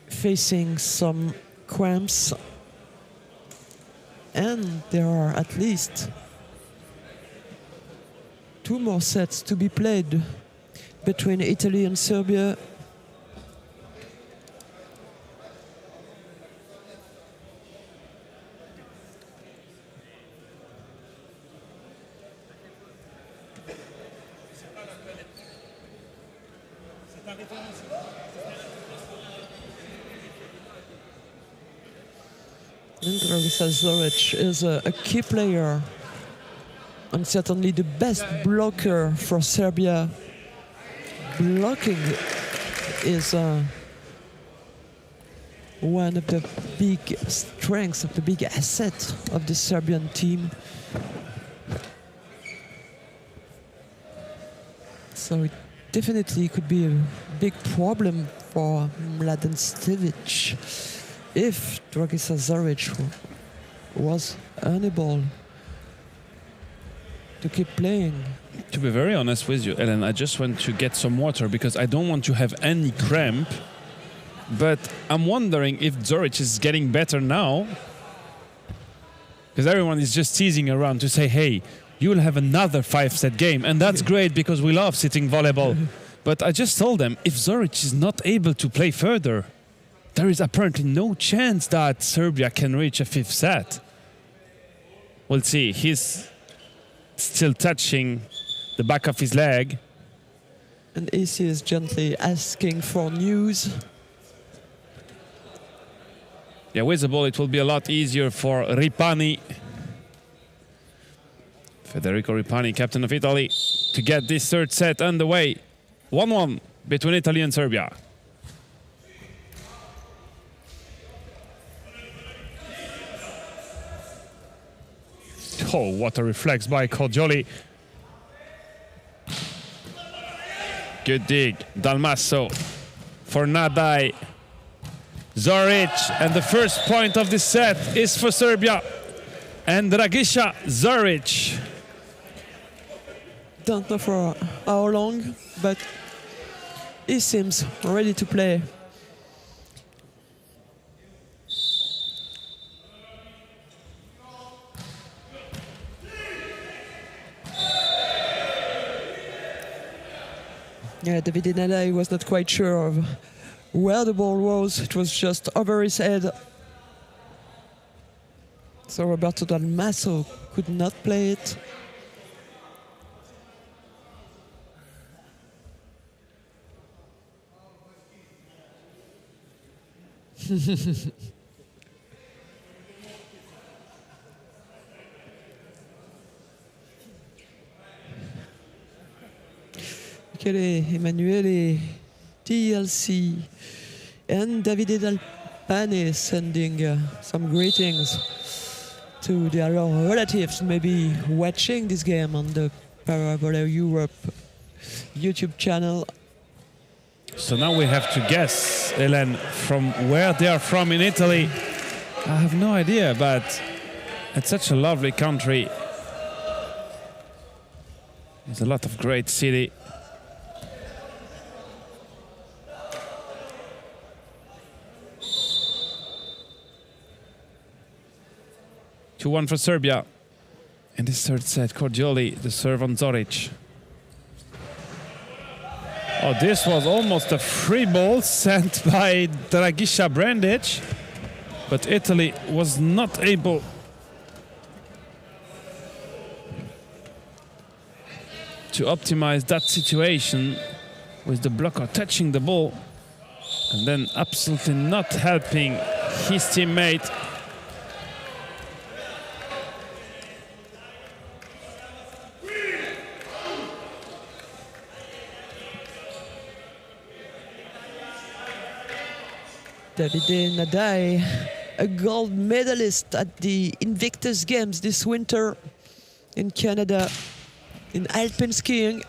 facing some cramps, and there are at least 2 more sets to be played between Italy and Serbia. Dragiša Zoric is a key player and certainly the best blocker for Serbia. Blocking is one of the big strengths, of the big assets of the Serbian team. So it definitely could be a big problem for Mladen Stevic if Dragiša Zoric was unable to keep playing. To be very honest with you, Ellen, I just want to get some water because I don't want to have any cramp. But I'm wondering if Zoric is getting better now. Because everyone is just teasing around to say, hey, you will have another 5-set game. And that's great because we love sitting volleyball. But I just told them, if Zoric is not able to play further, there is apparently no chance that Serbia can reach a 5th set. We'll see. He's still touching the back of his leg. And AC is gently asking for news. Yeah, with the ball it will be a lot easier for Ripani. Federico Ripani, captain of Italy, to get this 3rd set underway. 1-1 between Italy and Serbia. Oh, what a reflex by Cordioli. Good dig. Dalmasso for Nadai. Zoric, and the first point of this set is for Serbia. And Dragiša Zoric. Don't know for how long, but he seems ready to play. Yeah, Davide Nadai was not quite sure of where the ball was. It was just over his head. So Roberto Dalmasso could not play it. Michele Emanuele, TLC, and Davide Dalpane sending some greetings to their relatives, maybe watching this game on the Paravolley Europe YouTube channel. So now we have to guess, Hélène, from where they are from in Italy. I have no idea, but it's such a lovely country. There's a lot of great city. Two 1 for Serbia. In this 3rd set, Cordioli, the serve on Zoric. Oh, this was almost a free ball sent by Dragiša Brandic, but Italy was not able to optimize that situation with the blocker touching the ball and then absolutely not helping his teammate. Davide Nadai, a gold medalist at the Invictus Games this winter in Canada in alpine skiing,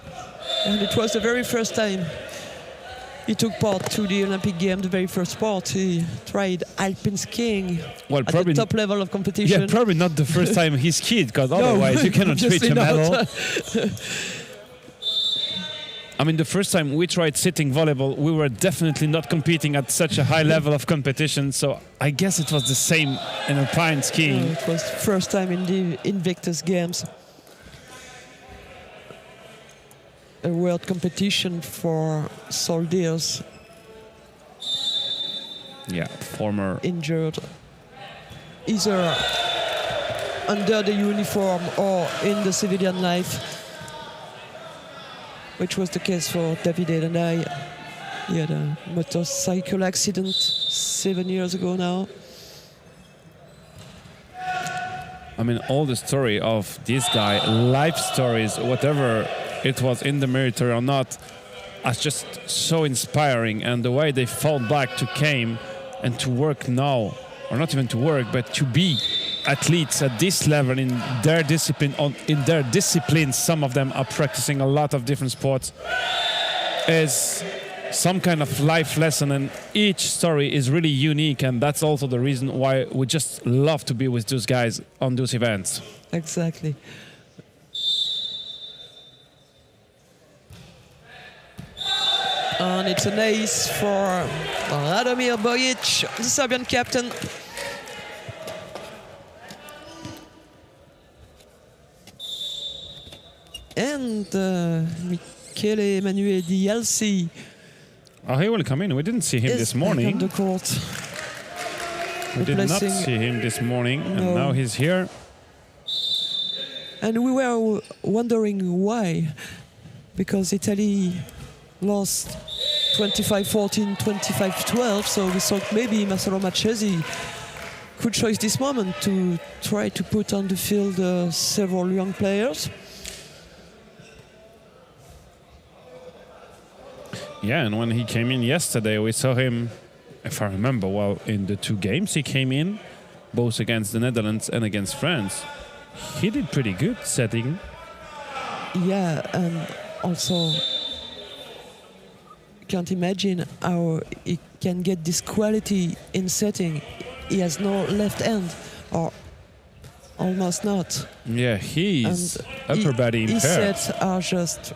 and it was the very first time He took part to the Olympic Games, the very first sport. He tried alpine skiing at the top level of competition. Yeah, probably not the first time he skied, because otherwise you cannot reach a medal. I mean, the first time we tried sitting volleyball, we were definitely not competing at such a high level of competition. So I guess it was the same in alpine skiing. It was the first time in the Invictus Games. A world competition for soldiers. Yeah, former injured, either under the uniform or in the civilian life, which was the case for David and I. He had a motorcycle accident 7 years ago now. I mean, all the story of this guy, life stories, whatever it was in the military or not, are just so inspiring. And the way they fought back to Caen and to work now, or not even to work, but to be athletes at this level in their discipline. In their disciplines, some of them are practicing a lot of different sports, is some kind of life lesson, and each story is really unique, and that's also the reason why we just love to be with those guys on those events. Exactly. And it's an ace for Radomir Bojic, the Serbian captain. And Michele Emanuele Dialsi. Oh, he will come in. We didn't see him this morning. On the court. We did not see him this morning, and now he's here. And we were wondering why, because Italy lost 25-14, 25-12, so we thought maybe Marcelo Marchesi could choose this moment to try to put on the field several young players. Yeah, and when he came in yesterday, we saw him, if I remember well, in the 2 games he came in, both against the Netherlands and against France. He did pretty good setting. Yeah, and also can't imagine how he can get this quality in setting. He has no left hand, or almost not. Yeah, he's upper body impaired. His sets are just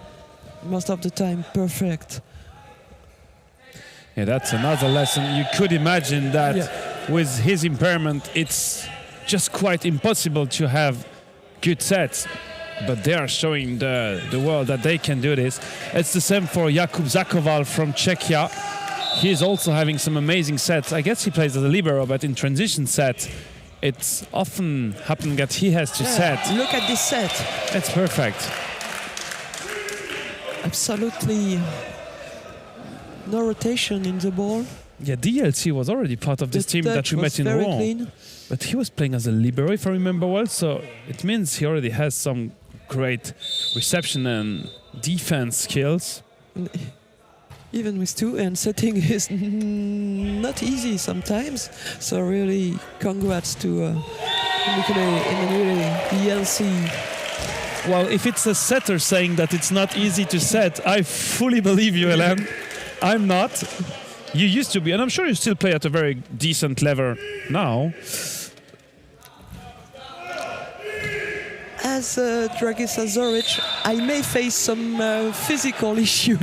most of the time perfect. Yeah, that's another lesson. You could imagine that with his impairment, it's just quite impossible to have good sets. But they are showing the world that they can do this. It's the same for Jakub Zakoval from Czechia. He's also having some amazing sets. I guess he plays as a libero, but in transition sets, it's often happening that he has to set. Look at this set. It's perfect. Absolutely no rotation in the ball. Yeah, DLC was already part of this team that we met in Rouen. But he was playing as a libero, if I remember well, so it means he already has some great reception and defense skills. Even with 2 and setting is not easy sometimes. So really congrats to Michele Emanuele Dialsi. Well, if it's a setter saying that it's not easy to set, I fully believe you, Hélène. I'm not. You used to be, and I'm sure you still play at a very decent level now. As Dragisa Zoric, I may face some physical issue.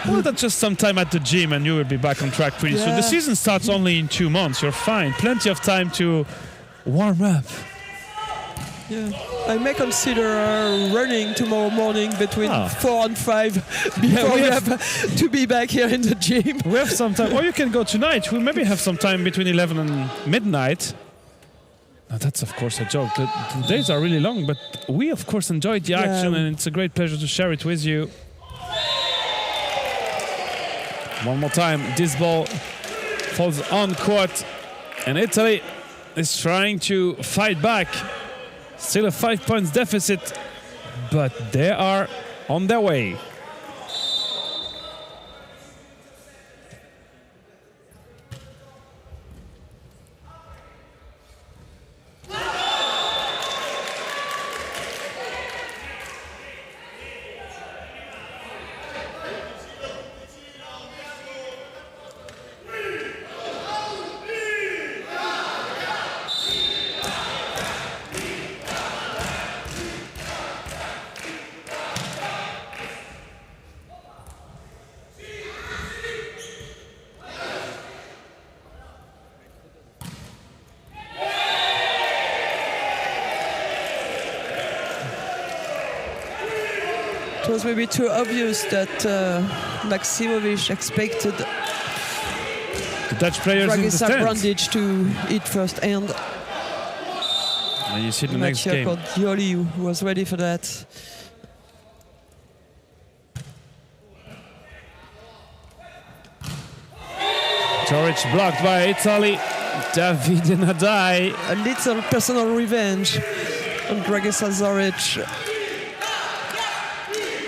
Well, that's just some time at the gym and you will be back on track pretty soon. The season starts only in 2 months. You're fine. Plenty of time to warm up. Yeah, I may consider running tomorrow morning between 4 and 5 before we have to be back here in the gym. We have some time. Or you can go tonight. We'll maybe have some time between 11 and midnight. Now, that's, of course, a joke. The days are really long, but we, of course, enjoyed the action, and it's a great pleasure to share it with you. One more time, this ball falls on court, and Italy is trying to fight back. Still a 5 points deficit, but they are on their way. It was maybe too obvious that Maksimovic expected The Dutch players in the Dragiša stands. Brandic to hit first hand. And you see the next Mattia game. Cordioli was ready for that. Zoric blocked by Italy. Davide Nadai. A little personal revenge on Dragiša Zoric.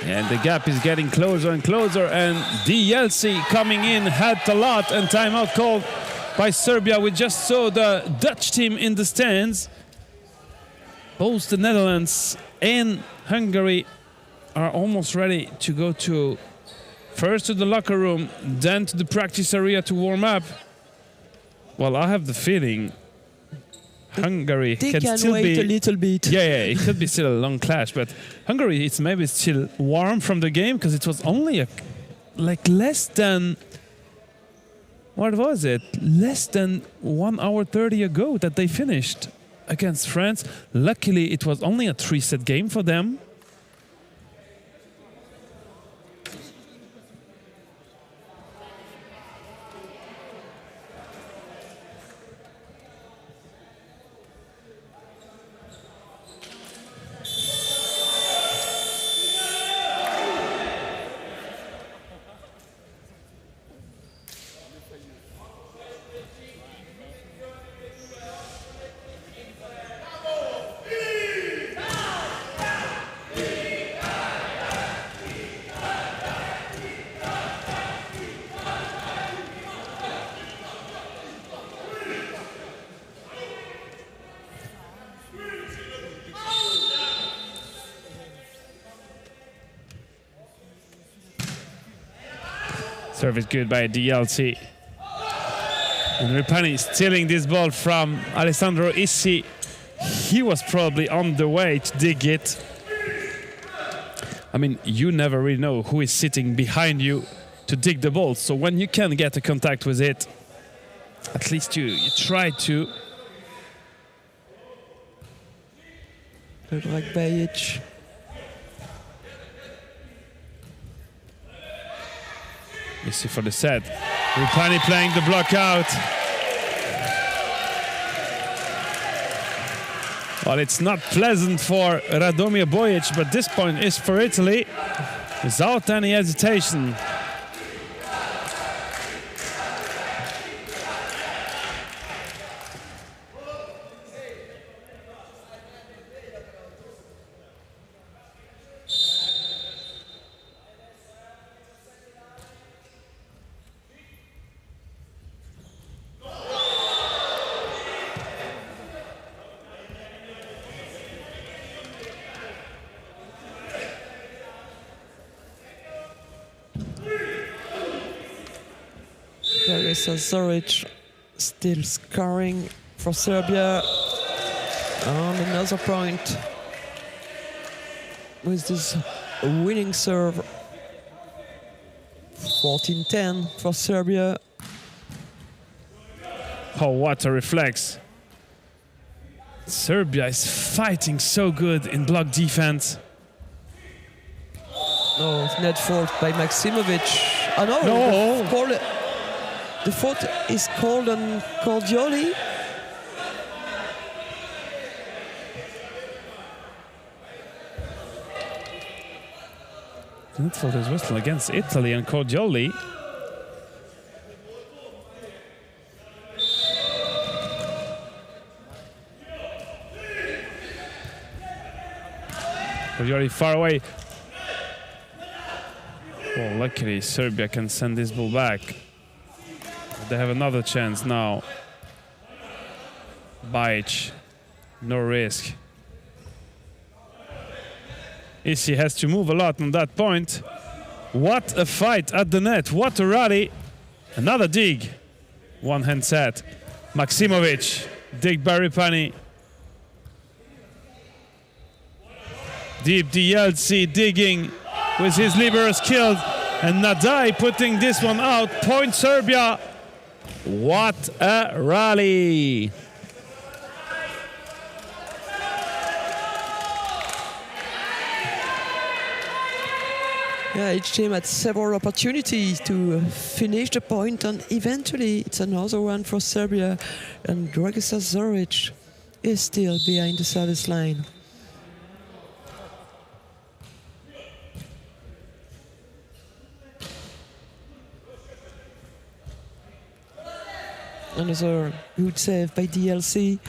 And the gap is getting closer and closer. And DLC coming in, helped a lot. And timeout called by Serbia. We just saw the Dutch team in the stands. Both the Netherlands and Hungary are almost ready to go to first to the locker room, then to the practice area to warm up. Well, I have the feeling Hungary They can still wait be a little bit. yeah, it could be still a long clash, but Hungary, it's maybe still warm from the game because it was only like less than, what was it? Less than 1 hour 30 ago that they finished against France. Luckily, it was only a 3-set game for them. Service good by DLC. And Ripani stealing this ball from Alessandro Issi. He was probably on the way to dig it. I mean, you never really know who is sitting behind you to dig the ball. So when you can get a contact with it, at least you try to. Predrag Bajic. Issi for the set. Ripani playing the block out. Well, it's not pleasant for Radomir Bojic, but this point is for Italy without any hesitation. Dragiša Zoric still scoring for Serbia. On another point with this winning serve. 14-10 for Serbia. Oh, what a reflex. Serbia is fighting so good in block defense. No, net fault by Maksimovic. Oh no, No. The fault is called on Cordioli. The net fault is whistled against Italy and Cordioli. Cordioli far away. Well, luckily Serbia can send this ball back. They have another chance now. Bajic, no risk. Issi has to move a lot on that point. What a fight at the net, what a rally. Another dig, one hand set. Maksimovic, dig by Ripani. Deep DLC digging with his libero skills. And Nadai putting this one out, point Serbia. What a rally! Yeah, each team had several opportunities to finish the point, and eventually it's another one for Serbia, and Dragiša Zoric is still behind the service line. Another good save by DLC.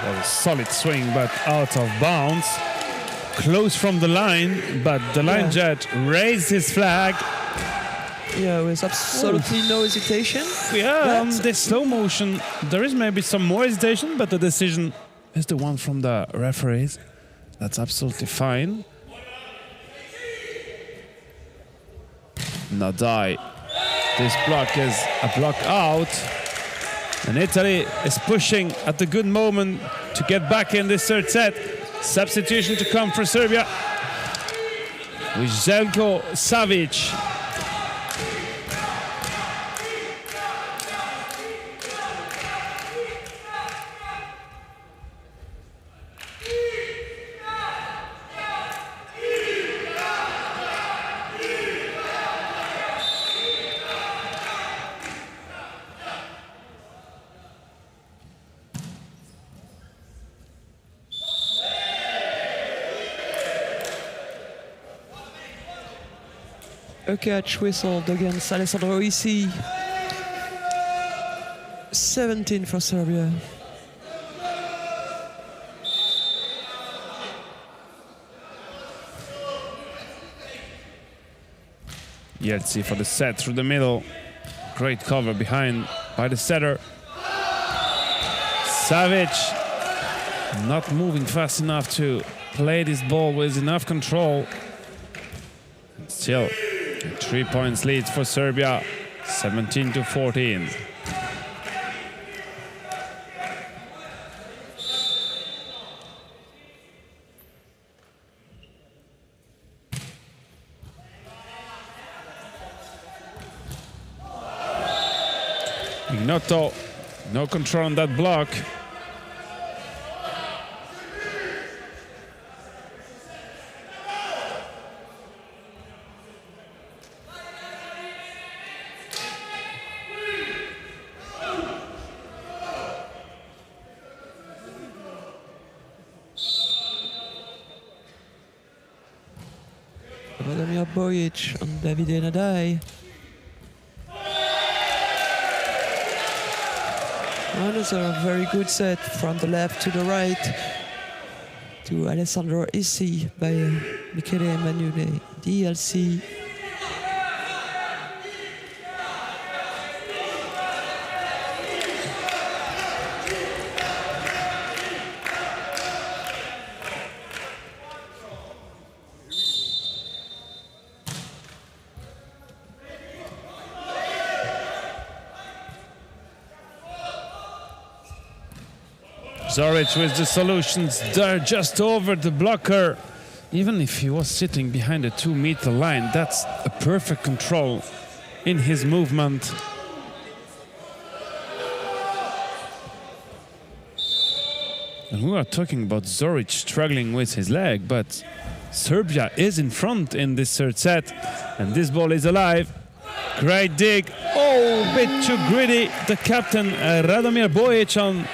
A solid swing, but out of bounds. Close from the line, but the line judge raised his flag. Yeah, with absolutely no hesitation. Yeah, on this slow motion, there is maybe some more hesitation, but the decision is the one from the referees. That's absolutely fine. Nadai. This block is a block out. And Italy is pushing at the good moment to get back in this third set. Substitution to come for Serbia with Željko Savić. A catch whistled against Alessandro Issi. 17 for Serbia. Jeltsi for the set through the middle. Great cover behind by the setter. Savić not moving fast enough to play this ball with enough control. And still, 3 points lead for Serbia, 17-14. Ignoto, no control on that block. Bojic and Davide Nadai. Another very good set from the left to the right to Alessandro Issi by Michele Emanuele DLC. Zoric with the solutions there just over the blocker. Even if he was sitting behind the 2-meter line, that's a perfect control in his movement. And we are talking about Zoric struggling with his leg, but Serbia is in front in this third set, and this ball is alive. Great dig. Oh, a bit too greedy. The captain, Radomir Bojic, on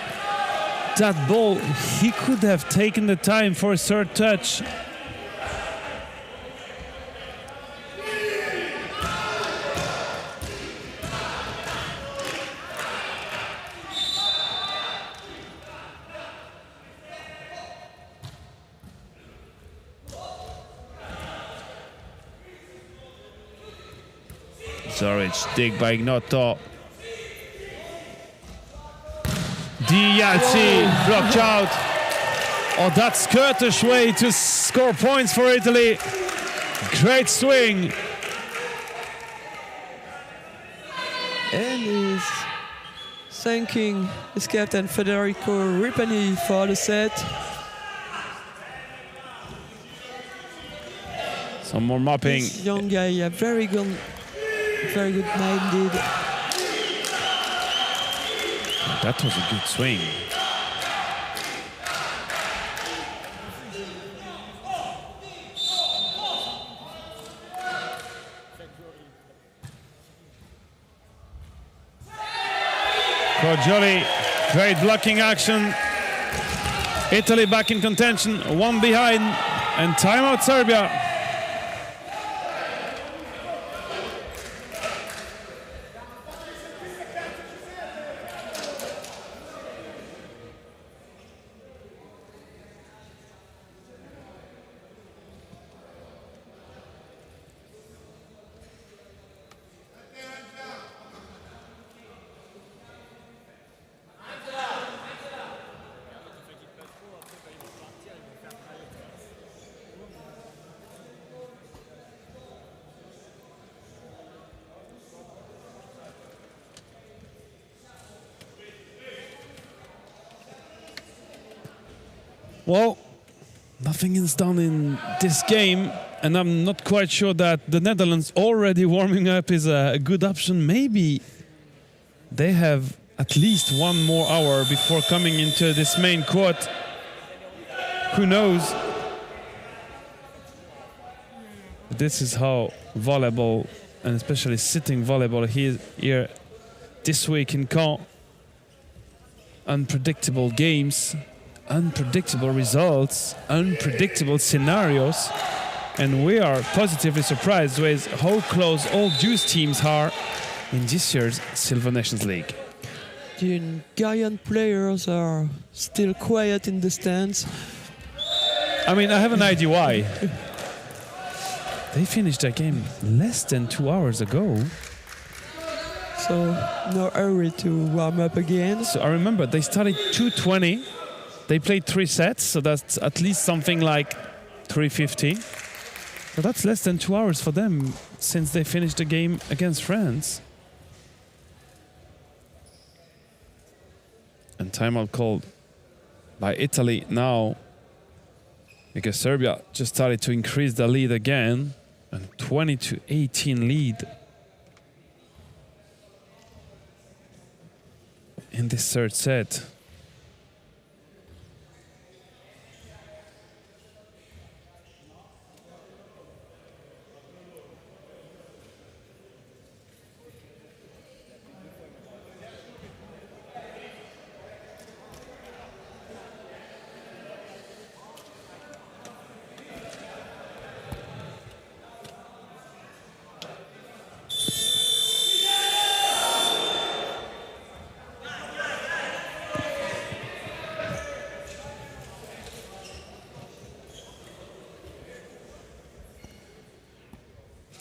that ball. He could have taken the time for a third touch. Zoric, dig by Ignoto. Jeltsi blocked out. Oh, that's Curtis way to score points for Italy. Great swing. And he's thanking his captain Federico Ripani for the set. Some more mopping. This young guy, yeah, very good minded. That was a good swing. Cordioli, great blocking action. Italy back in contention, one behind, and timeout Serbia. Well, nothing is done in this game, and I'm not quite sure that the Netherlands already warming up is a good option. Maybe they have at least one more hour before coming into this main court. Who knows? This is how volleyball, and especially sitting volleyball here this week in Caen. Unpredictable games, unpredictable results, unpredictable scenarios, and we are positively surprised with how close all these teams are in this year's Silver Nations League. The Hungarian players are still quiet in the stands. I mean, I have an idea why. They finished their game less than 2 hours ago. So no hurry to warm up again. So I remember they started 2:20. They played 3 sets, so that's at least something like 3:50. So that's less than 2 hours for them since they finished the game against France. And timeout called by Italy now, because Serbia just started to increase the lead again, and 20-18 lead in this third set.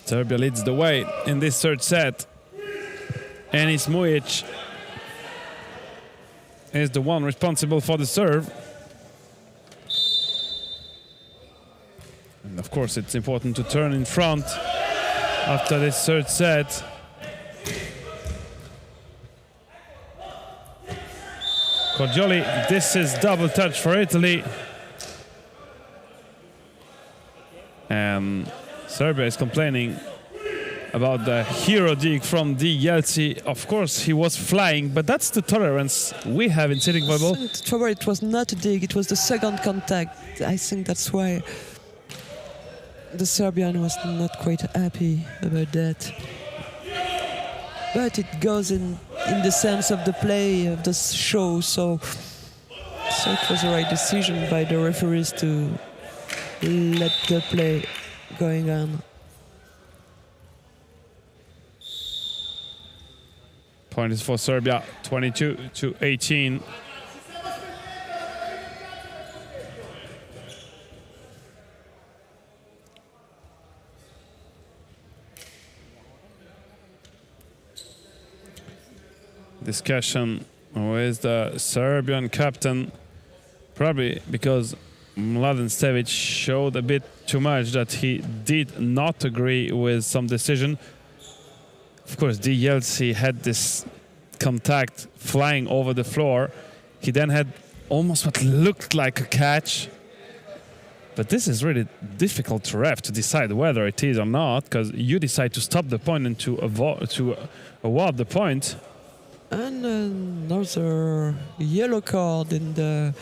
Serbia leads the way in this third set. Enis Mujic is the one responsible for the serve. And of course, it's important to turn in front after this third set. Cordioli, this is double touch for Italy. And Serbia is complaining about the hero dig from D. Yeltsin. Of course, he was flying, but that's the tolerance we have in sitting volleyball. It was not a dig, it was the second contact. I think that's why the Serbian was not quite happy about that. But it goes in the sense of the play of the show, so it was the right decision by the referees to let the play going on. Point is for Serbia, 22-18. Discussion with the Serbian captain, probably because Mladen Stevic showed a bit too much that he did not agree with some decision. Of course, DLC had this contact flying over the floor. He then had almost what looked like a catch. But this is really difficult to ref to decide whether it is or not, because you decide to stop the point and to award the point. And another yellow card in the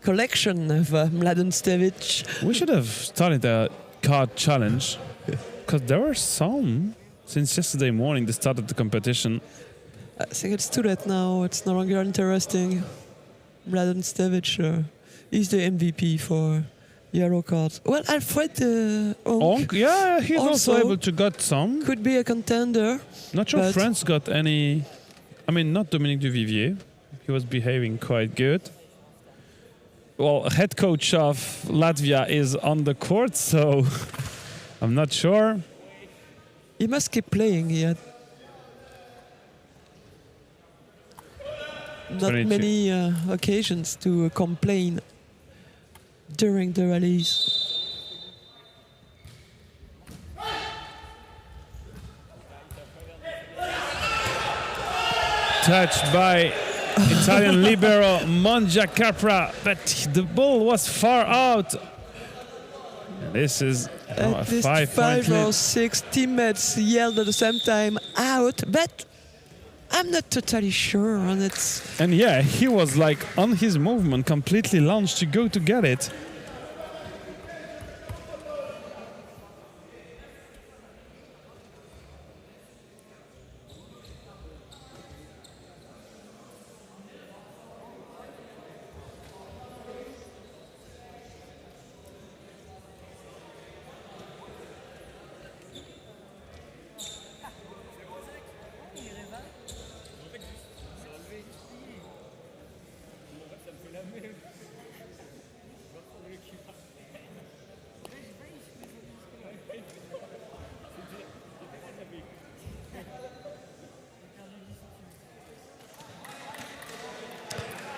collection of Mladen Stevic. We should have started a card challenge, because there were some since yesterday morning, the start of the competition. I think it's too late now. It's no longer interesting. Mladen Stevic is the MVP for yellow cards. Well, Alfred Onk, yeah, he's also able to get some. Could be a contender. Not sure France got any. I mean, not Dominique Duvivier. He was behaving quite good. Well, head coach of Latvia is on the court, so I'm not sure. He must keep playing yet. Not 22. many occasions to complain during the rallies. Touched by Italian libero Monja Capra, but the ball was far out. This is At least 5 or 6 teammates yelled at the same time out, but I'm not totally sure. And yeah, he was like on his movement, completely launched to go to get it.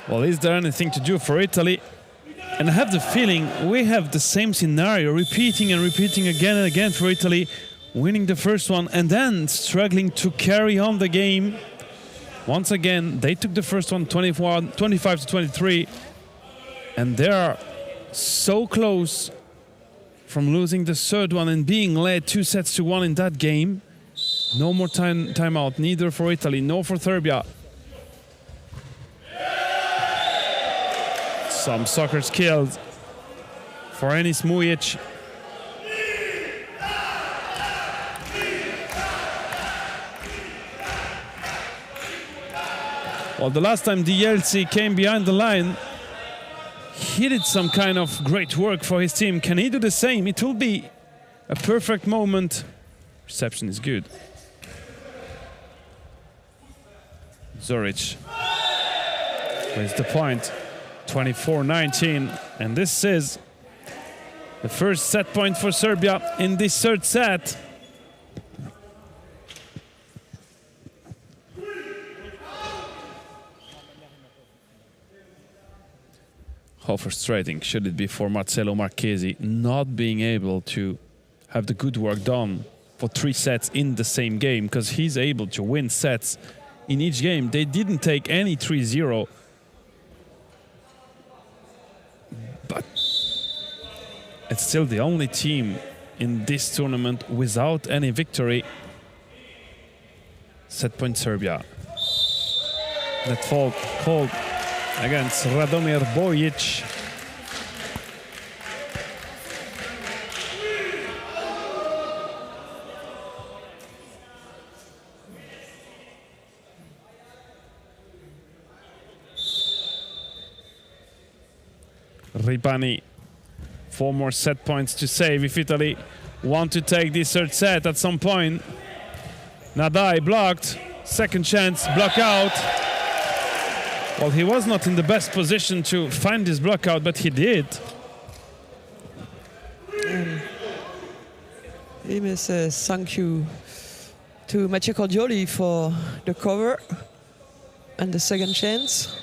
Well, is there anything to do for Italy? And I have the feeling we have the same scenario repeating and repeating again and again for Italy, winning the first one and then struggling to carry on the game. Once again, they took the first one 25 to 23, and they are so close from losing the third one and being led 2-1 in that game. No more timeout, neither for Italy, nor for Serbia. Some soccer skills for Enis Mujic. Well, the last time DLC came behind the line, he did some kind of great work for his team. Can he do the same? It will be a perfect moment. Reception is good. Zoric with the point. 24-19, and this is the first set point for Serbia in this third set. How frustrating should it be for Marcelo Marchesi not being able to have the good work done for 3 sets in the same game, because he's able to win sets in each game. They didn't take any 3-0. But it's still the only team in this tournament without any victory. Set point Serbia. That fault called against Radomir Bojic. Ribani, 4 more set points to save if Italy want to take this third set at some point. Nadai blocked, second chance, block out. Well, he was not in the best position to find this block out, but he did. He may say thank you to Mathieu Cordioli for the cover and the second chance.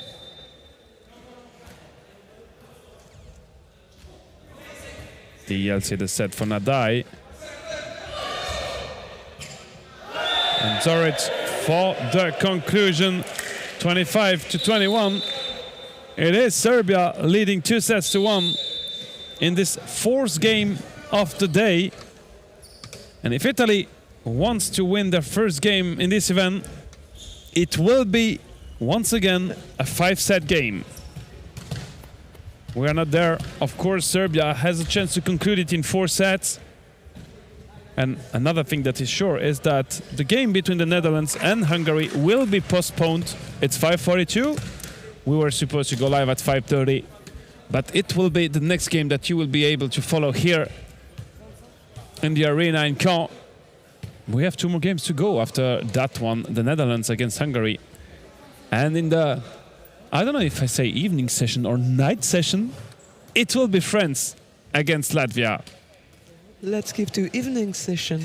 the LCD set for Nadai. And Zoric for the conclusion, 25-21. It is Serbia leading 2-1 in this fourth game of the day. And if Italy wants to win their first game in this event, it will be once again a 5-set game. We are not there. Of course, Serbia has a chance to conclude it in 4 sets. And another thing that is sure is that the game between the Netherlands and Hungary will be postponed. It's 5:42. We were supposed to go live at 5:30, but it will be the next game that you will be able to follow here in the arena in Caen. We have 2 more games to go after that one, the Netherlands against Hungary. And in the, I don't know if I say evening session or night session, it will be France against Latvia. Let's give to evening session.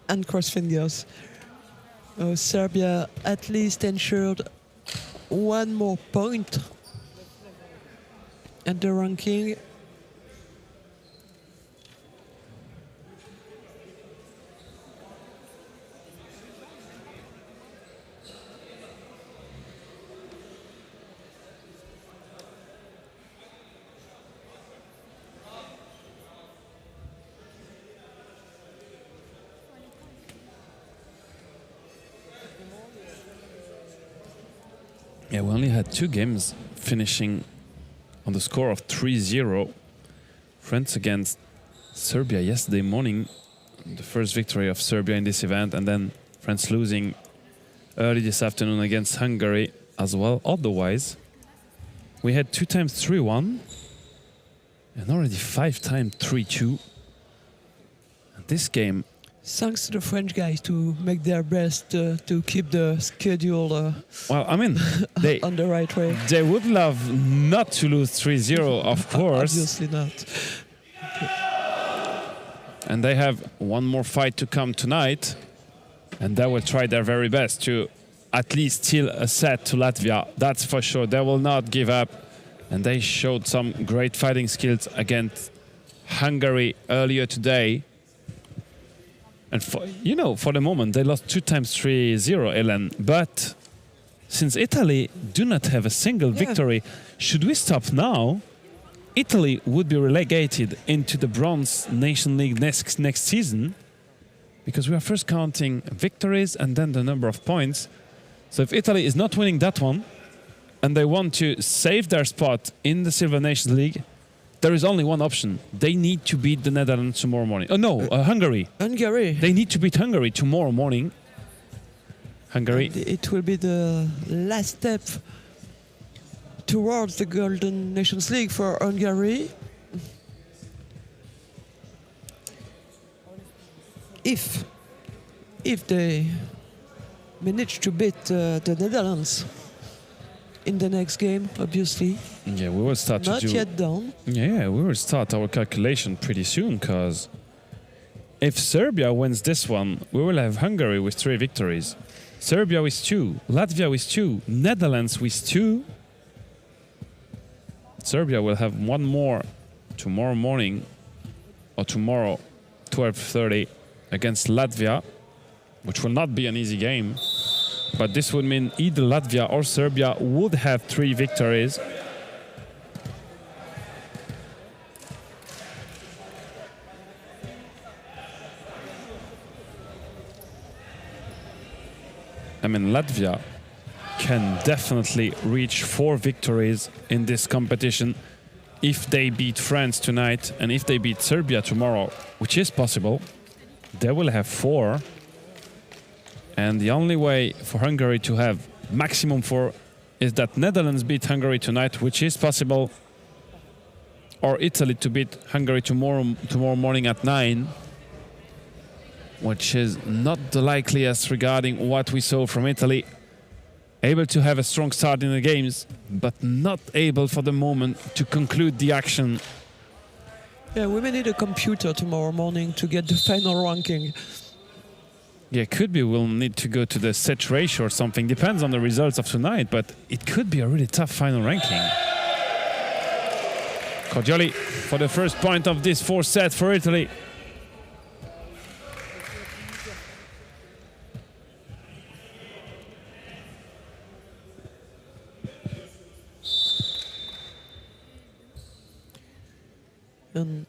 And cross fingers. Oh, Serbia at least ensured 1 more point at the ranking. Yeah, we only had 2 games finishing on the score of 3-0. France against Serbia yesterday morning, the first victory of Serbia in this event, and then France losing early this afternoon against Hungary as well. Otherwise, we had 2 times 3-1 and already 5 times 3-2. This game, thanks to the French guys to make their best to keep the schedule well, I mean, they on the right way. They would love not to lose 3-0, of course. Obviously not. And they have 1 more fight to come tonight. And they will try their very best to at least steal a set to Latvia. That's for sure. They will not give up. And they showed some great fighting skills against Hungary earlier today. And for the moment, they lost 2 times 3-0, Ellen. But since Italy do not have a single victory, should we stop now, Italy would be relegated into the Bronze Nation League next season, because we are first counting victories and then the number of points. So if Italy is not winning that one, and they want to save their spot in the Silver Nations League, there is only one option. They need to beat the Netherlands tomorrow morning. Oh no, Hungary. Hungary. They need to beat Hungary tomorrow morning. Hungary. And it will be the last step towards the Golden Nations League for Hungary. If they manage to beat the Netherlands in the next game, obviously. Yeah, we will start not to do... yet done. Yeah, we will start our calculation pretty soon, because if Serbia wins this one, we will have Hungary with 3 victories, Serbia with 2, Latvia with 2, Netherlands with 2. Serbia will have 1 more tomorrow morning, or tomorrow, 12:30, against Latvia, which will not be an easy game. But this would mean either Latvia or Serbia would have 3 victories. I mean, Latvia can definitely reach 4 victories in this competition if they beat France tonight and if they beat Serbia tomorrow, which is possible. They will have 4. And the only way for Hungary to have maximum 4 is that Netherlands beat Hungary tonight, which is possible, or Italy to beat Hungary tomorrow morning at 9, which is not the likeliest regarding what we saw from Italy. Able to have a strong start in the games, but not able for the moment to conclude the action. Yeah, we may need a computer tomorrow morning to get the final ranking. Yeah, could be we'll need to go to the set ratio or something. Depends on the results of tonight, but it could be a really tough final ranking. Cordioli for the first point of this fourth set for Italy. And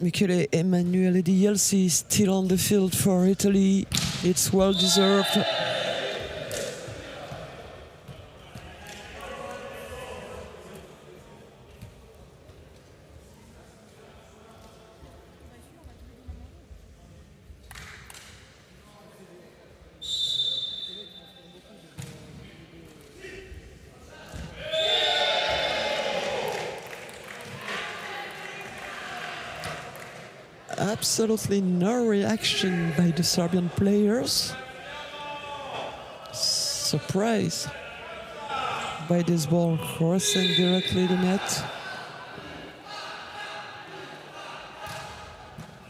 Michele Emanuele Di Jelsi is still on the field for Italy. It's well deserved. Absolutely no reaction by the Serbian players. Surprise by this ball crossing directly the net.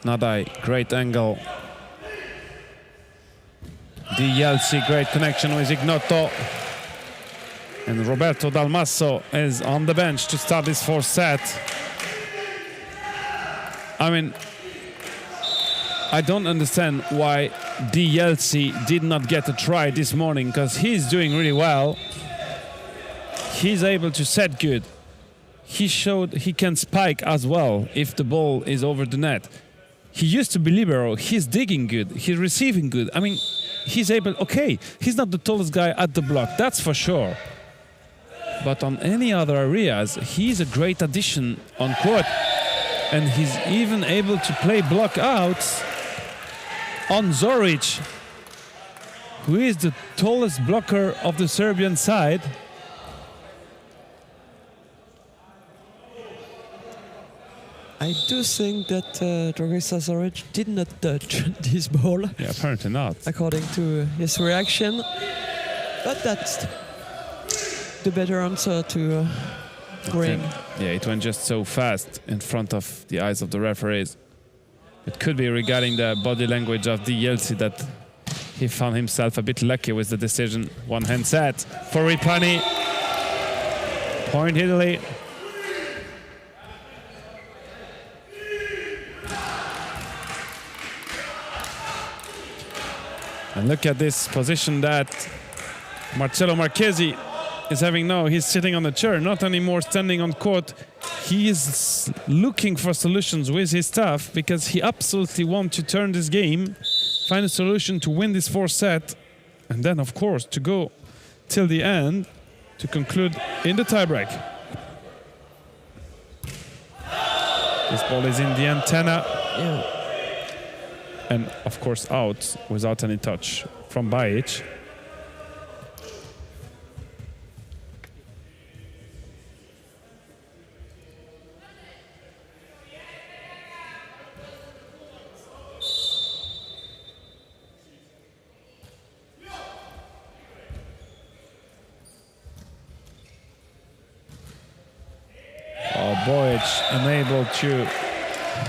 Nadai, great angle. Di Jelsi, great connection with Ignoto. And Roberto Dalmasso is on the bench to start this fourth set. I mean, I don't understand why Di Jelsi did not get a try this morning, because he's doing really well. He's able to set good. He showed he can spike as well if the ball is over the net. He used to be libero. He's digging good. He's receiving good. I mean, he's able, okay, he's not the tallest guy at the block, that's for sure. But on any other areas, he's a great addition on court. And he's even able to play block outs on Zoric, who is the tallest blocker of the Serbian side. I do think that Dragiša Zoric did not touch this ball. Yeah, apparently not. According to his reaction. But that's the better answer to bring. Yeah, it went just so fast in front of the eyes of the referees. It could be regarding the body language of Di Jelsi that he found himself a bit lucky with the decision. One-hand set for Ripani. Point Italy. And look at this position that Marcello Marchesi is having now. He's sitting on the chair, not anymore standing on court. He is looking for solutions with his staff because he absolutely wants to turn this game, find a solution to win this fourth set, and then, of course, to go till the end to conclude in the tiebreak. This ball is in the antenna. Yeah. And, of course, out without any touch from Bajic. Bojic unable to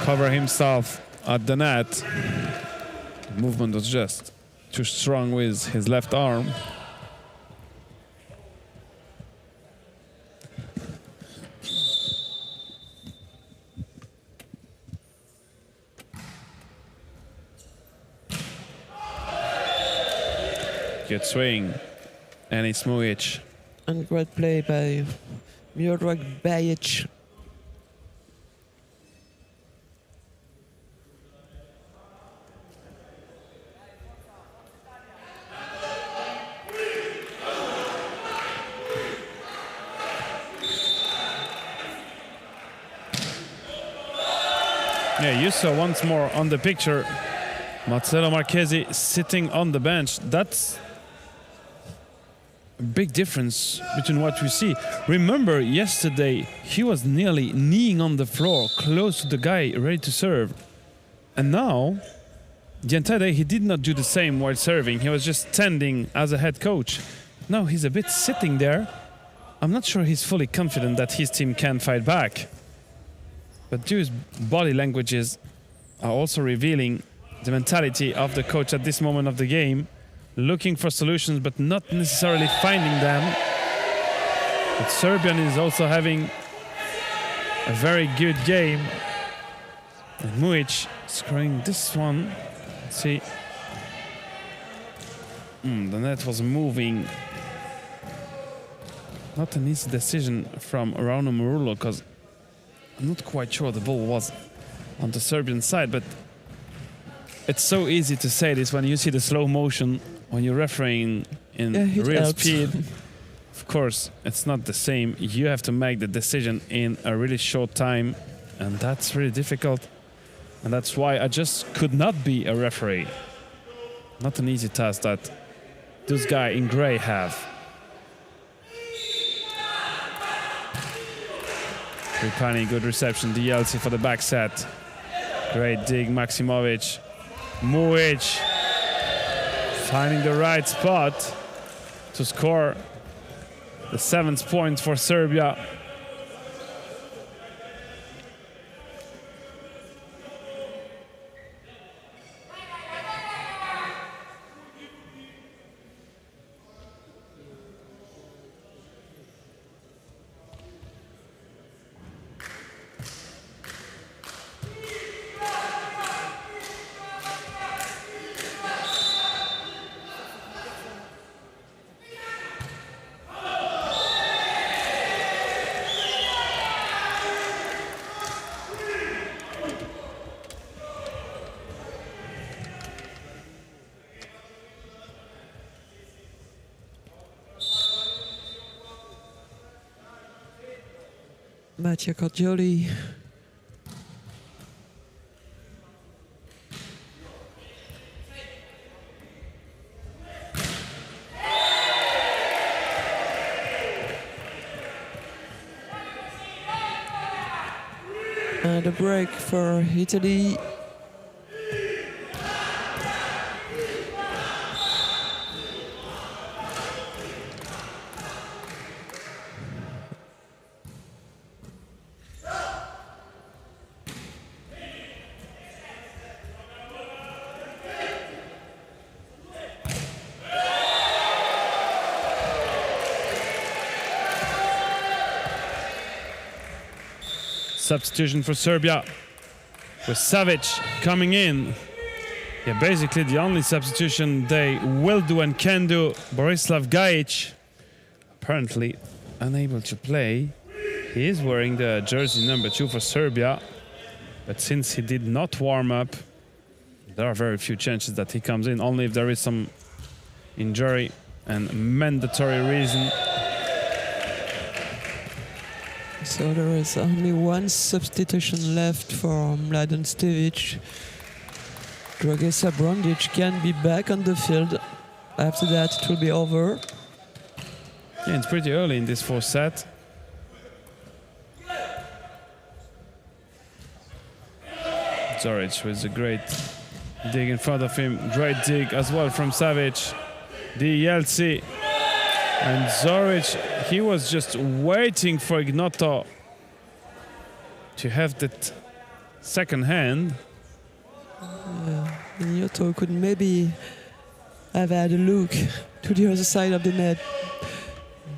cover himself at the net. The movement was just too strong with his left arm. Good swing, and it's Mujic. And great play by Miodrag Bajic. Yeah, you saw once more on the picture Marcello Marchesi sitting on the bench. That's a big difference between what we see. Remember, yesterday he was nearly kneeling on the floor, close to the guy ready to serve. And now, the entire day he did not do the same while serving. He was just standing as a head coach. Now he's a bit sitting there. I'm not sure he's fully confident that his team can fight back. But Du's body languages are also revealing the mentality of the coach at this moment of the game, looking for solutions but not necessarily finding them. But Serbian is also having a very good game. And Mujic scoring this one. Let's see. The net was moving. Not an easy decision from Rauno Murulo, because I'm not quite sure the ball was on the Serbian side, but it's so easy to say this when you see the slow motion, when you're refereeing in real speed. Of course, it's not the same. You have to make the decision in a really short time, and that's really difficult. And that's why I just could not be a referee. Not an easy task that those guys in grey have. Tripani, good reception. DLC for the back set. Great dig, Maximovic. Mujic finding the right spot to score the 7th point for Serbia. Mattia Cordioli. And a break for Italy. Substitution for Serbia with Savic coming in. Yeah, basically the only substitution they will do and can do. Borislav Gajic apparently unable to play. He is wearing the jersey number 2 for Serbia, but since he did not warm up, there are very few chances that he comes in, only if there is some injury and mandatory reason. So there is only one substitution left for Mladen Stevic. Dragesa Brandic can be back on the field. After that, it will be over. Yeah, it's pretty early in this 4th set. Zoric with a great dig in front of him. Great dig as well from Savic. DLC. And Zoric, he was just waiting for Ignoto to have that second hand. Ignoto could maybe have had a look to the other side of the net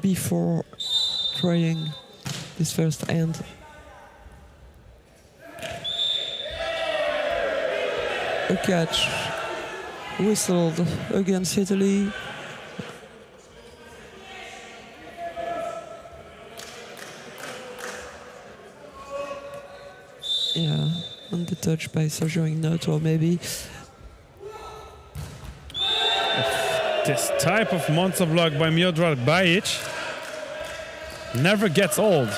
before trying this first hand. A catch whistled against Italy. Yeah, on the touch by Sergio Ignoto, maybe. This type of monster block by Miodrag Bajic never gets old.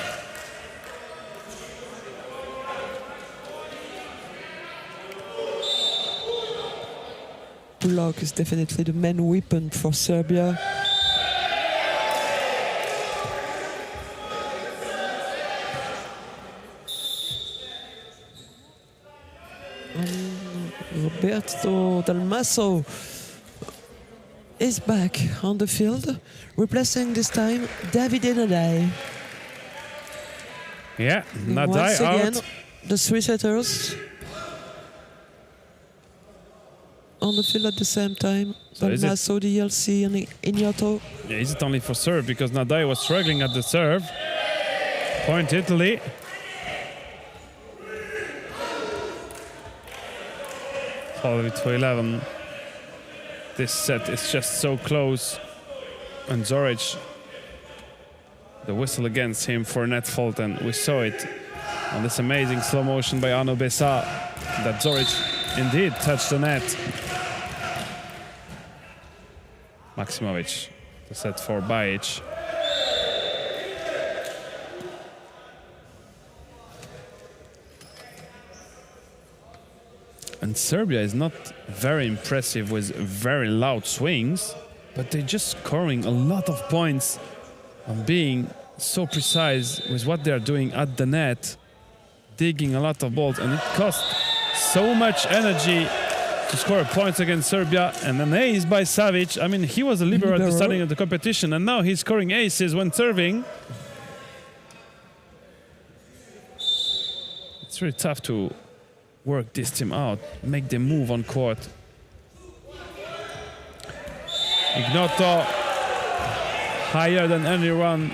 Block is definitely the main weapon for Serbia. Roberto Dalmaso is back on the field, replacing this time Davide Nadai. Yeah, Nadai once again, out. The 3 setters on the field at the same time. So Dalmaso, DLC, and Ignoto. Yeah, is it only for serve? Because Nadai was struggling at the serve. Point Italy. Follow to 11. This set is just so close. And Zoric, the whistle against him for net fault, and we saw it on this amazing slow motion by Arnaud Bessa that Zoric indeed touched the net. Maksimovic, the set for Bajic. And Serbia is not very impressive with very loud swings, but they're just scoring a lot of points on being so precise with what they're doing at the net, digging a lot of balls, and it costs so much energy to score points against Serbia. And an ace by Savic. I mean, he was a libero at the starting of the competition, and now he's scoring aces when serving. It's really tough to work this team out, make them move on court. Ignoto higher than anyone,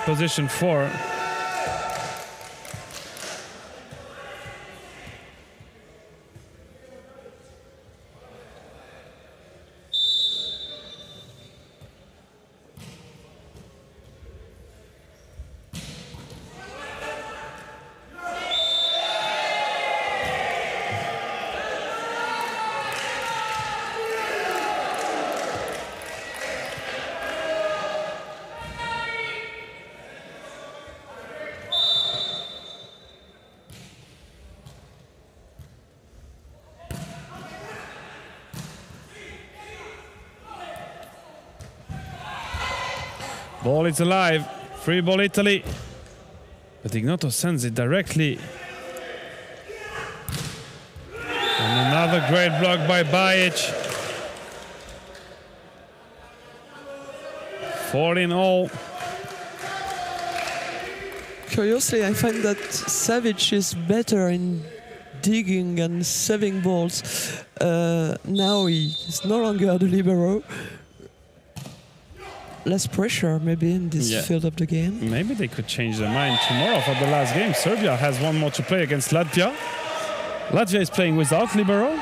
position 4. Ball is alive, free ball Italy. But Ignoto sends it directly. And another great block by Bajic. 4-all. Curiously, I find that Savic is better in digging and saving balls. Now he is no longer the libero. Less pressure maybe in this field of the game. Maybe they could change their mind tomorrow for the last game. Serbia has one more to play against Latvia. Latvia is playing without libero.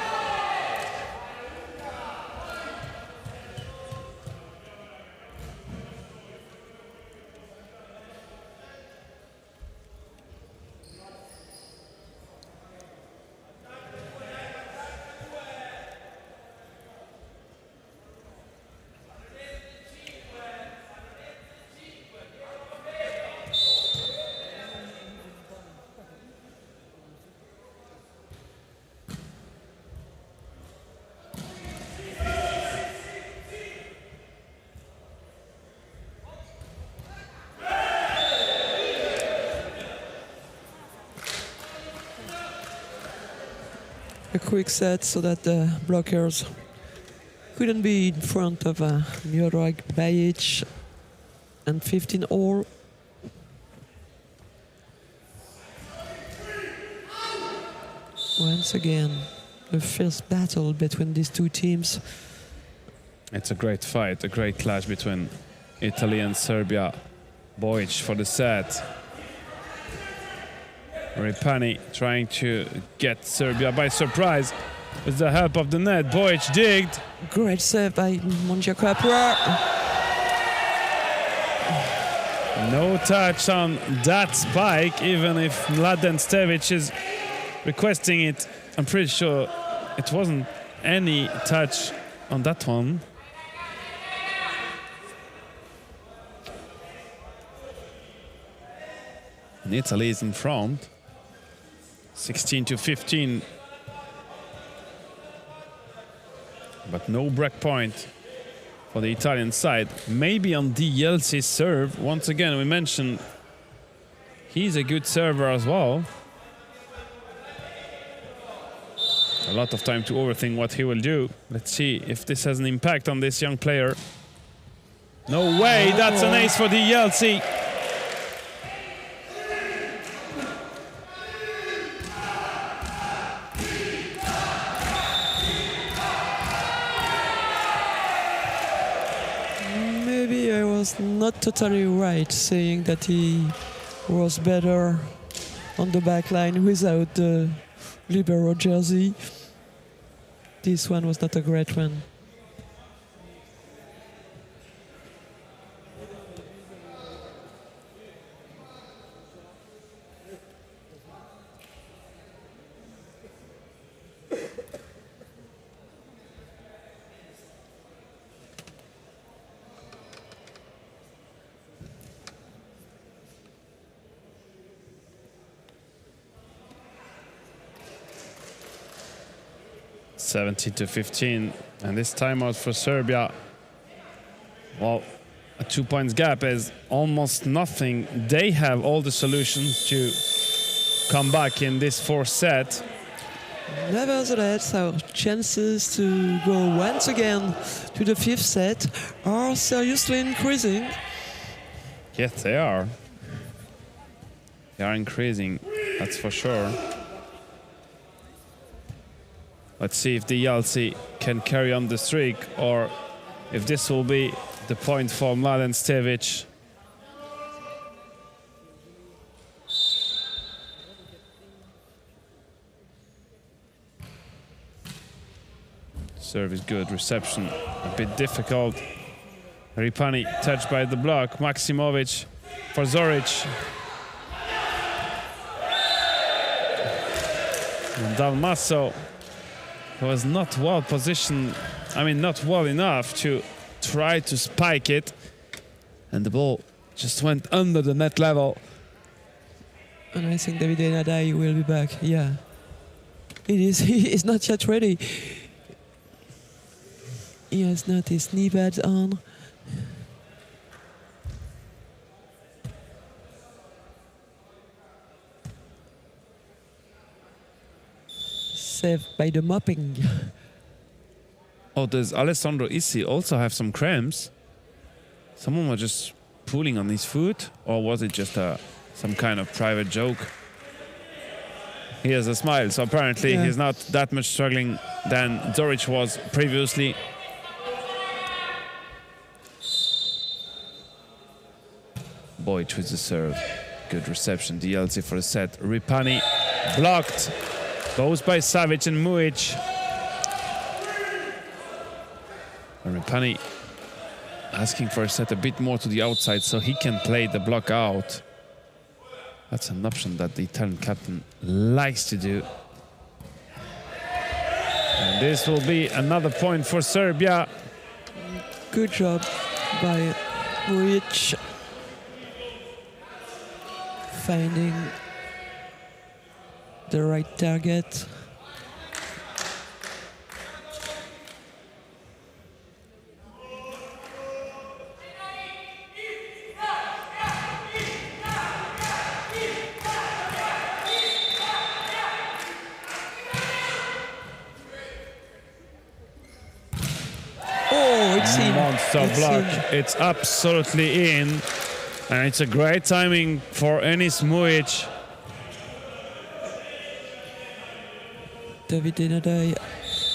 A quick set so that the blockers couldn't be in front of Miodrag Bajic, and 15-all. Once again, a fierce battle between these two teams. It's a great fight, a great clash between Italy and Serbia. Bajic for the set. Ripani trying to get Serbia by surprise with the help of the net. Bajic digged. Great save by Mondiakapra. No touch on that spike, even if Mladen Stevic is requesting it. I'm pretty sure it wasn't any touch on that one. And Italy is in front. 16-15. But no break point for the Italian side. Maybe on DLC's serve. Once again, we mentioned he's a good server as well. A lot of time to overthink what he will do. Let's see if this has an impact on this young player. No way, that's an ace for DLC. Maybe I was not totally right saying that he was better on the back line without the libero jersey. This one was not a great one. (17-15), and this timeout for Serbia. Well, a 2 points gap is almost nothing. They have all the solutions to come back in this fourth set. Nevertheless, our chances to go once again to the fifth set are seriously increasing. Yes, they are. They are increasing, that's for sure. Let's see if the Yalci can carry on the streak, or if this will be the point for Mladen Stevic. Serve is good, reception a bit difficult. Ripani touched by the block. Maksimovic for Zoric. And Dalmaso was not well positioned, not well enough to try to spike it. And the ball just went under the net level. And I think David Nadai will be back, yeah. It is, he is not yet ready. He has not his knee pads on. Saved by the mopping. Oh, does Alessandro Issi also have some cramps? Someone was just pulling on his foot, or was it just some kind of private joke? He has a smile, so apparently he's not that much struggling than Zoric was previously. Bojic with the serve. Good reception. DLC for the set. Ripani blocked. Both by Savic and Mujic. And Ripani asking for a set a bit more to the outside so he can play the block out. That's an option that the Italian captain likes to do. And this will be another point for Serbia. Good job by Mujic. Finding the right target. Oh, it's in. Monster block. It's absolutely in. And it's a great timing for Enis Mujic. David Nadai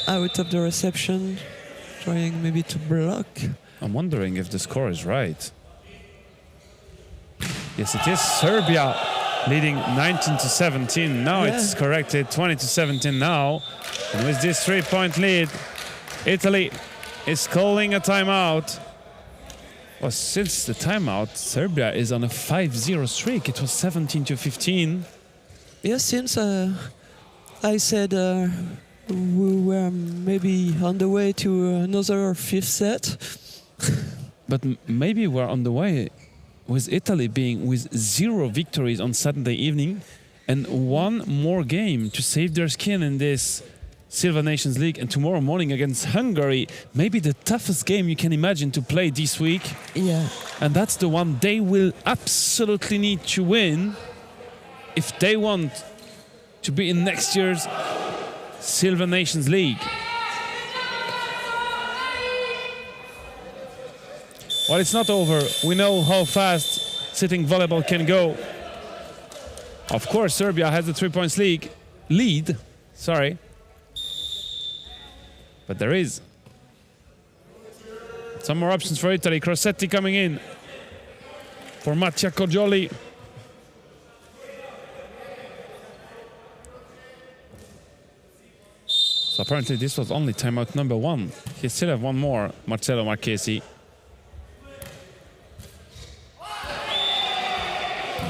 out of the reception, trying maybe to block. I'm wondering if the score is right. Yes, it is. Serbia leading 19-17. Now it's corrected, 20-17 now. And with this 3-point lead, Italy is calling a timeout. Well, since the timeout, Serbia is on a 5-0 streak. It was 17-15. Yes, since I said we were maybe on the way to another fifth set. But maybe we're on the way with Italy being with 0 victories on Saturday evening and 1 more game to save their skin in this Silver Nations League, and tomorrow morning against Hungary, maybe the toughest game you can imagine to play this week. Yeah. And that's the one they will absolutely need to win if they want to be in next year's Silver Nations League. Well, it's not over. We know how fast sitting volleyball can go. Of course, Serbia has the 3-point lead. Sorry. But there is some more options for Italy. Crossetti coming in for Mattia Cogioli. So apparently this was only timeout number 1. He still have one more, Marcelo Marchesi.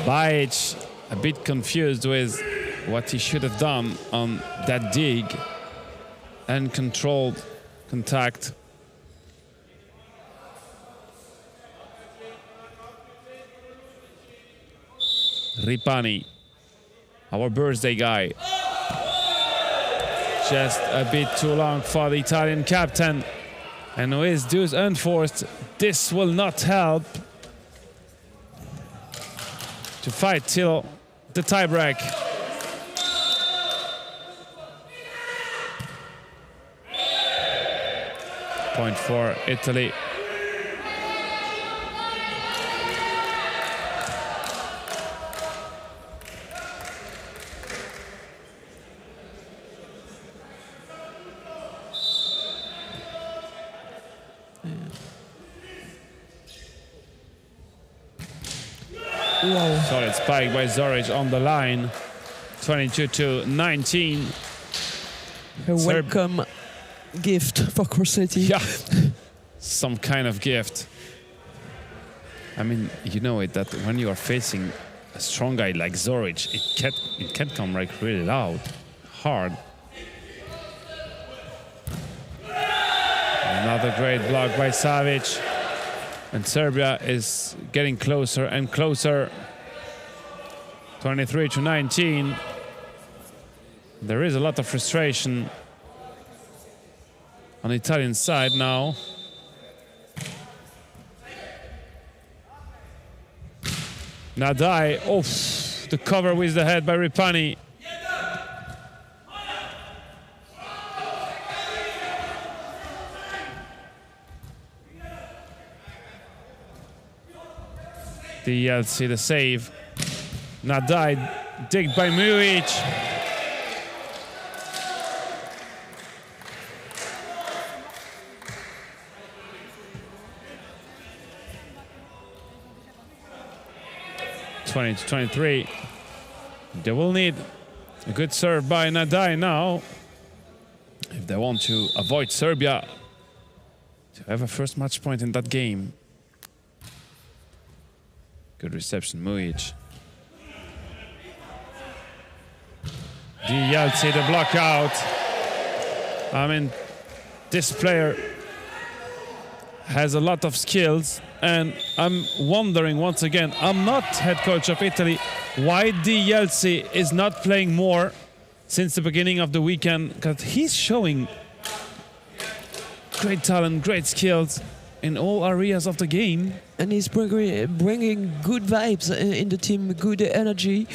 Bajic a bit confused with what he should have done on that dig and controlled contact. Ripani, our birthday guy. Just a bit too long for the Italian captain. And with dues unforced, this will not help to fight till the tiebreak. Point for Italy. Wow. Solid spike by Zoric on the line. 22-19. A welcome gift for Corsetti. Yeah, some kind of gift. I mean, you know it that when you are facing a strong guy like Zoric, it can come like really loud, hard. Another great block by Savic. And Serbia is getting closer and closer. 23-19. There is a lot of frustration on the Italian side now. Nadai, oof, the cover with the head by Ripani. The the save. Nadai, digged by Mujic. To 23. They will need a good serve by Nadai now if they want to avoid Serbia to have a first match point in that game. Good reception, Mujic. Yeltsin, the block out. I mean, this player has a lot of skills, and I'm wondering once again, I'm not head coach of Italy, why Yeltsin is not playing more since the beginning of the weekend, because he's showing great talent, great skills in all areas of the game. And he's bringing good vibes in the team, good energy.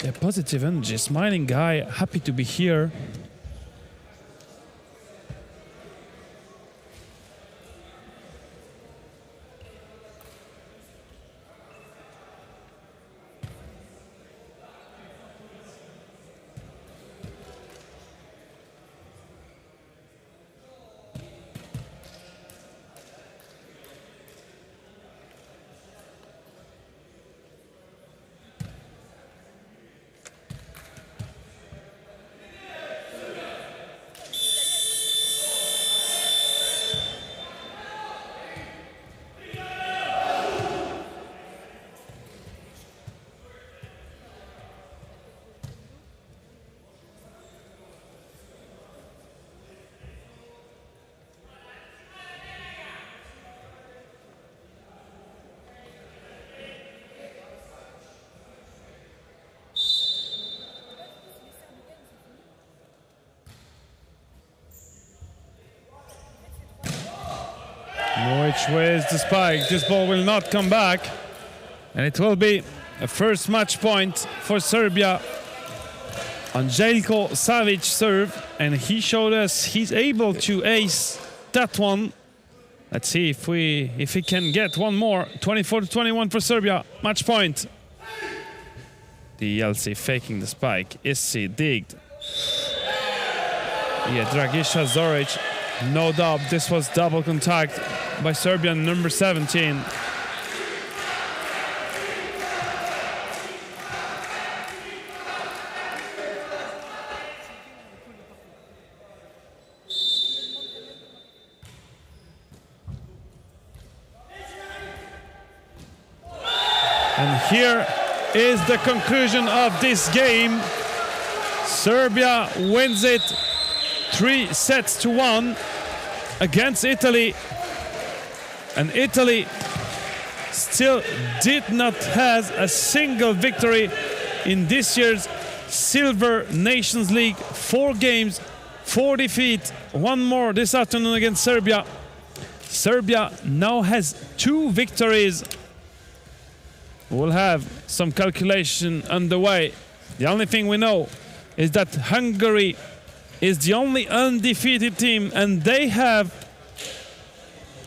A positive energy, smiling guy, happy to be here. Mujic with the spike. This ball will not come back. And it will be a first match point for Serbia on Jelko Savic serve. And he showed us he's able to ace that one. Let's see if he can get one more. 24-21 for Serbia. Match point. The Yeltsin faking the spike. Issi digged. Yeah, Dragiša Zoric. No doubt this was double contact by Serbian number 17. And here is the conclusion of this game. Serbia wins it 3-1 against Italy. And Italy still did not have a single victory in this year's Silver Nations League. 4 games, 4 defeats, 1 more this afternoon against Serbia. Serbia now has 2 victories. We'll have some calculation underway. The only thing we know is that Hungary is the only undefeated team, and they have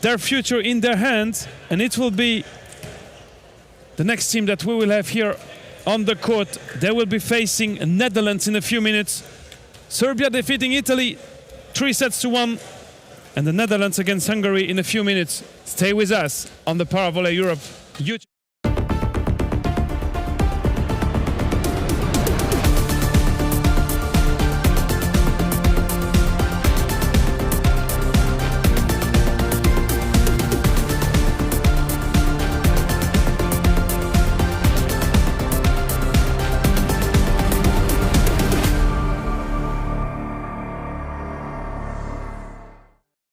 their future in their hands, and it will be the next team that we will have here on the court. They will be facing Netherlands in a few minutes. Serbia defeating Italy 3-1, and the Netherlands against Hungary in a few minutes. Stay with us on the Power Volley Europe YouTube.